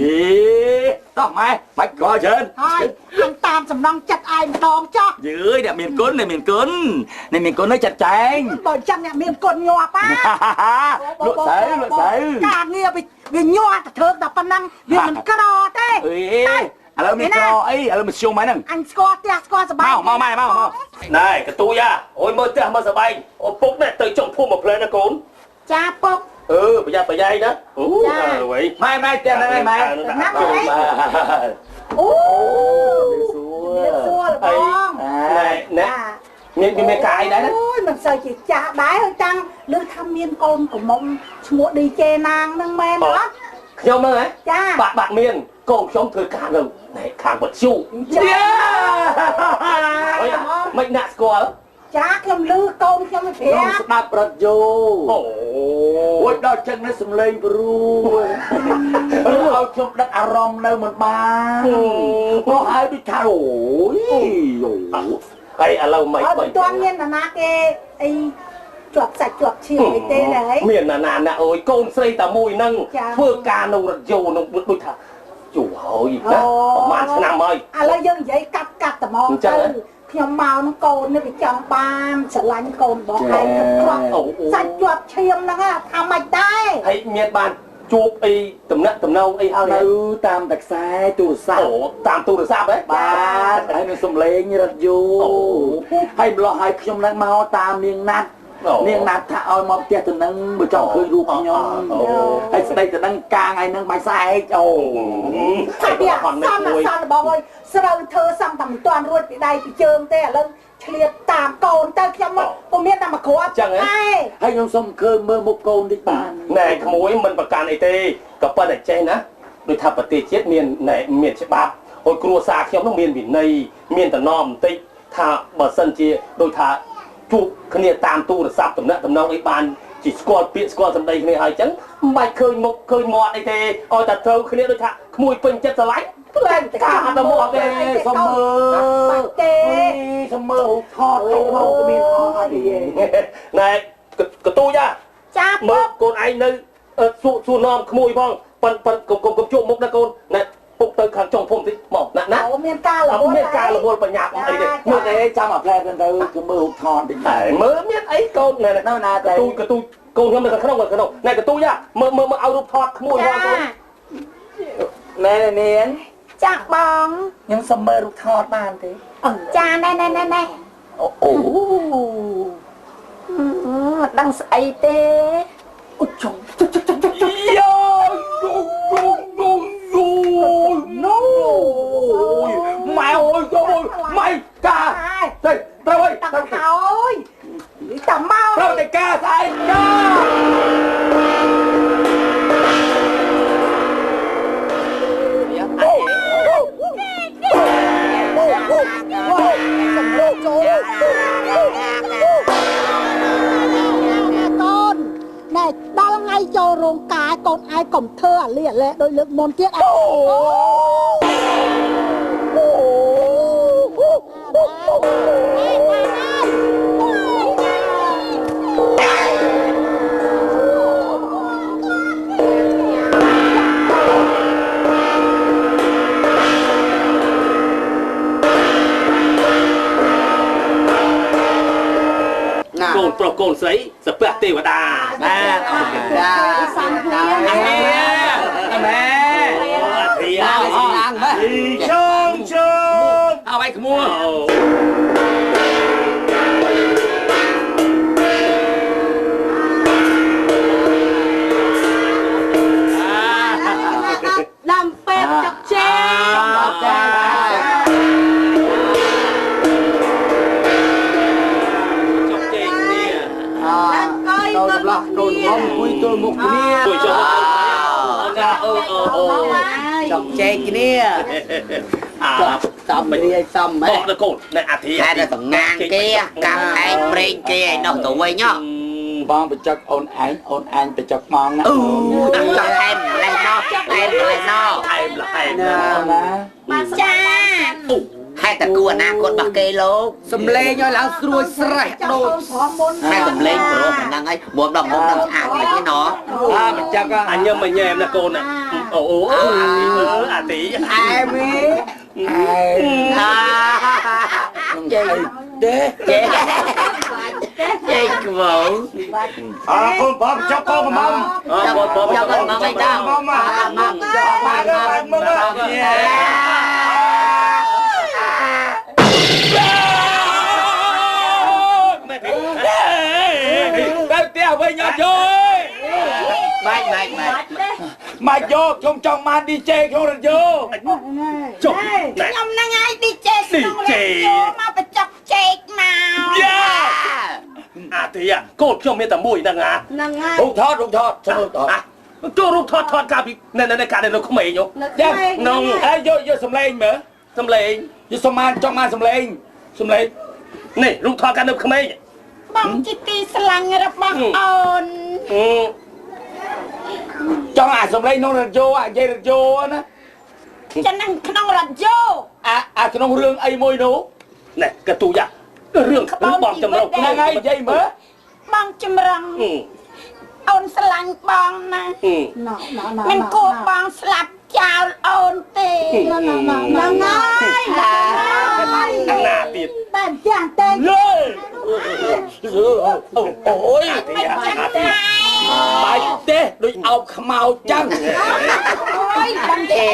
Speaker 1: តោះម៉ែបាច់ក្រច្រើន
Speaker 2: ហើយខ្ញុំតាមសំណងចិត្តឯងម្ដងចោះ
Speaker 1: យឺយអ្នកមានគុណនៅចាត់ចែង
Speaker 2: បើចាំអ្នកមានគុណញាប់
Speaker 1: លក់ស្រូវ
Speaker 2: ការងារវាញាប់ទៅធ្វើតែប៉ុណ្ណឹងវាមិនក្រទេ
Speaker 1: ឥឡូវមានក្រអីឥឡូវមកជុំហ្នឹង
Speaker 2: អញស្គាល់ផ្ទះស្គាល់សបាយ
Speaker 1: មកម៉ែមកណែកទូយ៉ាអូយមើលផ្ទះមើលសបាយអូពុកនេះទៅចុងភូមិមកភ្លើណាកូន
Speaker 2: ចាពុក
Speaker 1: ប្រយ័ត្នប្រយែងណាអូអើយម៉ែផ្ទះហ្នឹងឯងម៉ែ
Speaker 2: អូ
Speaker 1: សួរបងណែមានកាយដែរណា
Speaker 2: អូយមិនសូវជាចាស់ដែរហើយតាំងលើថាមានកូនកំមុំឈ្មោះឌីជេណាងហ្នឹងមែនអត់
Speaker 1: ខ្ញុំហ្នឹងហ៎
Speaker 2: ចា
Speaker 1: បាក់មានកូនខ្ញុំធ្វើការនៅខាងវត្តជូ
Speaker 2: ចា
Speaker 1: មិនណាក់ស្គាល់
Speaker 2: ចាខ្ញុំលឺកូនខ្ញុំប្រាប់
Speaker 1: ស្ដាប់រត់យោអូយដល់ចឹងនេះសំលេងព្រោះឲ្យខ្ញុំដឹកអារម្មណ៍នៅមិនបានព្រោះហើយដូចថាអូយហើយឥឡូវមិន
Speaker 2: បើទាន់មានណាគេអីជាប់សាច់ជាប់ឈាមអីទេហើយ
Speaker 1: មានណាអើយកូនស្រីតែមួយហ្នឹងធ្វើការនៅរថយោនឹងដូចថាយូរហើយណាប្រហែលឆ្នាំហើយ
Speaker 2: ឥឡូវយើងនិយាយកាត់ត្មងទៅខ្ញុំមកនឹងកូននេះវាចង់បានស្រឡាញ់កូនបងឯងគ្រប់គ្រាន់សាច់ជាប់ឈាមហ្នឹងថាម៉េចដែរ
Speaker 1: ហើយមានបានជួបអីតំណែងអីហើយនៅតាមតែខ្សែទូរស័ព្ទតាមទូរស័ព្ទហ៎បាទហើយនឹងសំឡេងរថយន្តហើយម្លោះឲ្យខ្ញុំនឹងមកតាមនាងណាត់ថាឲ្យមកផ្ទះទៅនឹងបើចង់ឃើញរូបខ្ញុំហើយស្ដីទៅនឹងកាងឯនឹងបាច់ស្អែក
Speaker 2: ថាវាអត់សំបងអើយស្រូវធ្វើសំតែមិនទាន់រួចពីដៃពីជើងទេឥឡូវឆ្លៀតតាមកូនទៅខ្ញុំមកពុំមានតែមកគ្រាប់
Speaker 1: ចឹងហើយខ្ញុំសុំឃើញមើលមុខកូនតិចបានណែក្មួយមិនប្រកាន់អីទេក៏ប៉ុន្តែចេះណាដូចថាប្រទេសជាតិមានច្បាប់ឲ្យគ្រួសារខ្ញុំនឹងមានវិន័យមានតំណមបន្តិចថាបើសិនជាដូចថាជួបគ្នាតាមទូរស័ព្ទតំណងអីបានជាស្គាល់ពាក្យស្គាល់សម្ដីគ្នាហើយអញ្ចឹងមិនបាច់ឃើញមុខឃើញមាត់អីទេឲ្យតែត្រូវគ្នាដូចថាក្មួយពេញចិត្តស្រឡាញ់ផ្លែការអត់មកទេសុំមើល
Speaker 2: ទេ
Speaker 1: សុំមើលថតទៅមកមានអត់ទេណែ
Speaker 9: កទូយ៉ាចាមើលកូនឯងនៅសួរនាំក្មួយផងប៉ិនកុំជួបមុខណាកូនណែពុកទៅខាងចុងភូមិតិចមកណា
Speaker 2: អូមានការរវល់
Speaker 9: មានការរវល់បញ្ញាប់អីទេ
Speaker 1: មើលអីចាំអាផ្លែទៅគឺមើលរូបថតតិច
Speaker 9: មើលមានអីកូនណែណាកទូកូនខ្ញុំនៅក្នុងណែកទូយ៉ាមើលឲ្យរូបថតក្មួយផងកូន
Speaker 1: ណែនាង
Speaker 2: ចាក់បង
Speaker 1: ខ្ញុំសុំមើលរូបថតបានទេ
Speaker 2: ចាណែ
Speaker 1: អូ
Speaker 2: ដឹងស្អីទេអូចុង
Speaker 9: យោ
Speaker 2: នោះ
Speaker 9: ម៉ែអើយម៉ែកាទៅត្រូវហើយ
Speaker 2: តាអើយតាមក
Speaker 9: ត្រូវតែកាស្អែកកា
Speaker 2: សម្រុកចូលកូនណែដល់ថ្ងៃចូលរោងការកូនឯងកុំធ្វើអាលីអាឡែដោយលើកមុនទៀត
Speaker 9: កូនប្រុសកូនស្រីសាពះទេវតា
Speaker 1: បាទចា
Speaker 2: សំភារ
Speaker 9: ម៉ែអធិយា
Speaker 6: ជើង
Speaker 9: เอาไว้ขมัว
Speaker 5: ดำเป็ดจับเจ๊
Speaker 1: โดนห้องคุยตัวมุกเนี่ยจับเจ๊กเนี่ยจับเรียซ้ำไหม
Speaker 9: บอกนะคุณในอาทิตย์
Speaker 7: តែតំណាងគេកាប់ឯងព្រេងគេឯនោះទៅវិញ
Speaker 1: បងបច្ចុកអូនឯងបច្ចុកមកណា
Speaker 7: ចាប់ឯងម្លេះណោះឯងម្លេះណោះ
Speaker 1: ណា
Speaker 2: ចា
Speaker 7: ហេតុតែគូអនាគតរបស់គេលោក
Speaker 1: សំលេងឲ្យឡើងស្រួយស្រេះដូច
Speaker 7: ហេតុសំលេងព្រោះប៉ុណ្ណឹងហើយមុំដល់មុំដល់ស្អាតមិនទេណោះ
Speaker 1: បច្ចុក
Speaker 9: អញមិនញ៉ែមណាកូនអូអាទី
Speaker 1: អែមីចេះទេ
Speaker 7: ចេះក្បោ
Speaker 6: កូនបងចុកកូនកំង
Speaker 7: កូនបងចុកកូនកំងអីតើ
Speaker 9: ទៅផ្ទះវិញអត់យល់
Speaker 7: ម៉េច
Speaker 1: យកខ្ញុំចង់បាន DJ ក្នុងរ៉ាឌីយ៉ូ
Speaker 9: ចុះ
Speaker 2: ខ្ញុំហ្នឹងហើយ DJ ក្នុងរ៉ាឌីយ៉ូមកបញ្ចុកជែកមក
Speaker 9: អាទីកូនខ្ញុំមានតែមួយហ្នឹង
Speaker 2: ហើយ
Speaker 1: រូបថត
Speaker 9: ចូលរូបថតកាលពីនៅកាលនៅក្មេងហ្នឹង
Speaker 1: ហើយយកសំឡេងមើល
Speaker 9: សំឡេង
Speaker 1: យកសំមានចង់បានសំឡេង
Speaker 9: នេះរូបថតកាលនៅក្មេង
Speaker 2: បងជីទីស្រឡាញ់របស់អូន
Speaker 1: ចង់អាសំឡេងក្នុងរ៉ាឌីយ៉ូនិយាយរ៉ាឌីយ៉ូណា
Speaker 2: ចឹងក្នុងរ៉ាឌីយ៉ូ
Speaker 1: អាក្នុងរឿងអីមួយនោះ
Speaker 9: ណែកទូយ៉ារឿងបងចម្រុង
Speaker 1: ហ្នឹងហើយនិយាយមើល
Speaker 2: បងចម្រុងអូនស្រឡាញ់បងណាមិនគួរបងស្លាប់ចោលអូនទេហ្នឹងហើយ
Speaker 9: ណាទៀត
Speaker 2: បានចាំតែ
Speaker 1: អូយបាច់ទេដូចអោបខ្មោចចឹង
Speaker 2: អូយបានទេ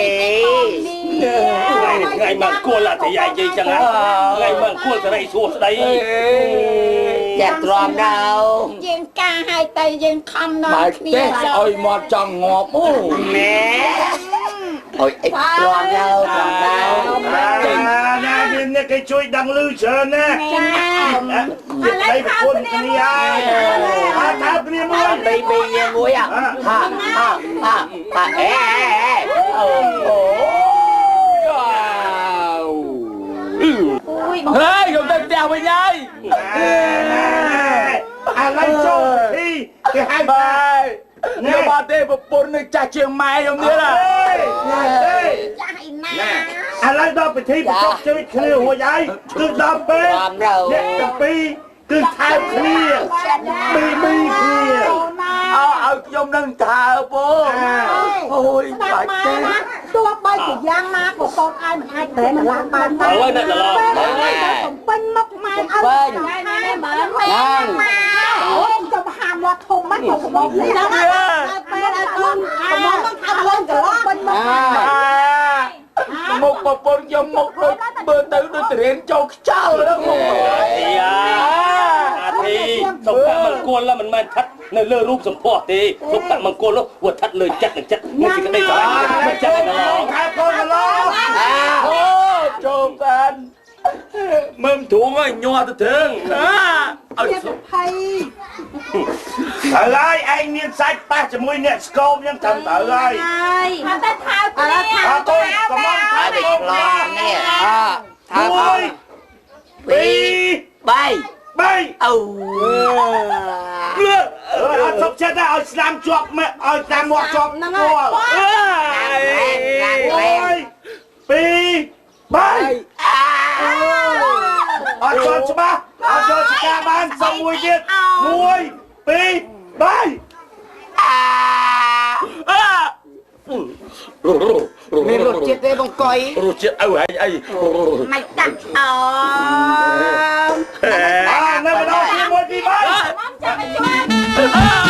Speaker 9: ថ្ងៃមកគួរអធិយាយចឹងថ្ងៃមកគួរសេរីសួស្ដី
Speaker 7: ចាក់ទ្រាំដល់
Speaker 2: យើងការឲ្យទៅយើងខំនំ
Speaker 1: គ្នាឲ្យមកចង់ងាប់អូ
Speaker 7: ណែអុយអីទ្រាំដល់
Speaker 6: ណានេះគេជួយដឹងលឺច្រើនណា
Speaker 2: ឥឡូវខំគ្នា
Speaker 6: ថាគ្នាមួយ
Speaker 7: មួយហ่ะអេ
Speaker 1: អូហើយខ្ញុំទៅផ្ទះវិញហើយ
Speaker 6: អាឡៃចូលគេហៅ
Speaker 1: បាយនេះបាត់ទេប្រពន្ធនឹងចាស់ជាងម៉ែខ្ញុំទៀត
Speaker 2: ចាស់ឯណា
Speaker 6: អាឡៃដល់ពិធីបញ្ចុកជើងគ្នារួចហើយគឺដល់ពេលអ្នកទាំងពីរ គឺថើបគ្នាមីគ្នាឲ្យខ្ញុំនឹងថើបអូយបាច់ទេ
Speaker 2: ទោះបីជាយ៉ាងណាក៏កូនឯងមិនអាចតែកន្លងបានដែរកំពេញមកម៉ែឲ្យពេញអូនចាំហាមមកធំមកមកមកនេះដល់ពេលឲ្យកូនមកต้องทำឡើងកន្លងពេញមក
Speaker 6: មកប្រពន្ធខ្ញុំមកដូចមើលទៅដូចតរៀនចូលខ្ចោលហ្នឹងមក
Speaker 9: អាធីសុភមង្គលមិនមែនថាត់នៅលើរូបសម្ផស្សទេសុភមង្គលនោះវាថាត់លើចិត្តនឹងចិត្តនឹងសេចក្តីស្រឡាញ់មិនចិត្តកន្លង
Speaker 6: ថើបកូនកន្លងអូចូលបានមើលធួងឲ្យញ័រទៅត្រឹងឲ្យសុភ័យហើយឯងមានសាច់ប៉ះជាមួយអ្នកស្គមខ្ញុំត្រឹមត្រូវហើយ
Speaker 4: ថាតែថើបគ្នា
Speaker 6: អត់ទៅកំងថើបកូននេះថើប2 3 អូអត់សុខចិត្តឲ្យស្ដាំជាប់ឲ្យតាមមកជាប់ហ្នឹងហើយ2 3អត់ចូលច្បាស់អត់ចូលចកាបានសុំមួយទៀត1 2 3
Speaker 3: មានរសជាតិទេបងកុយ
Speaker 6: រសជាតិអើអី
Speaker 4: មិនដាក់អើ
Speaker 6: នៅម្ដង1 2 3
Speaker 4: ចាំមិនជាប់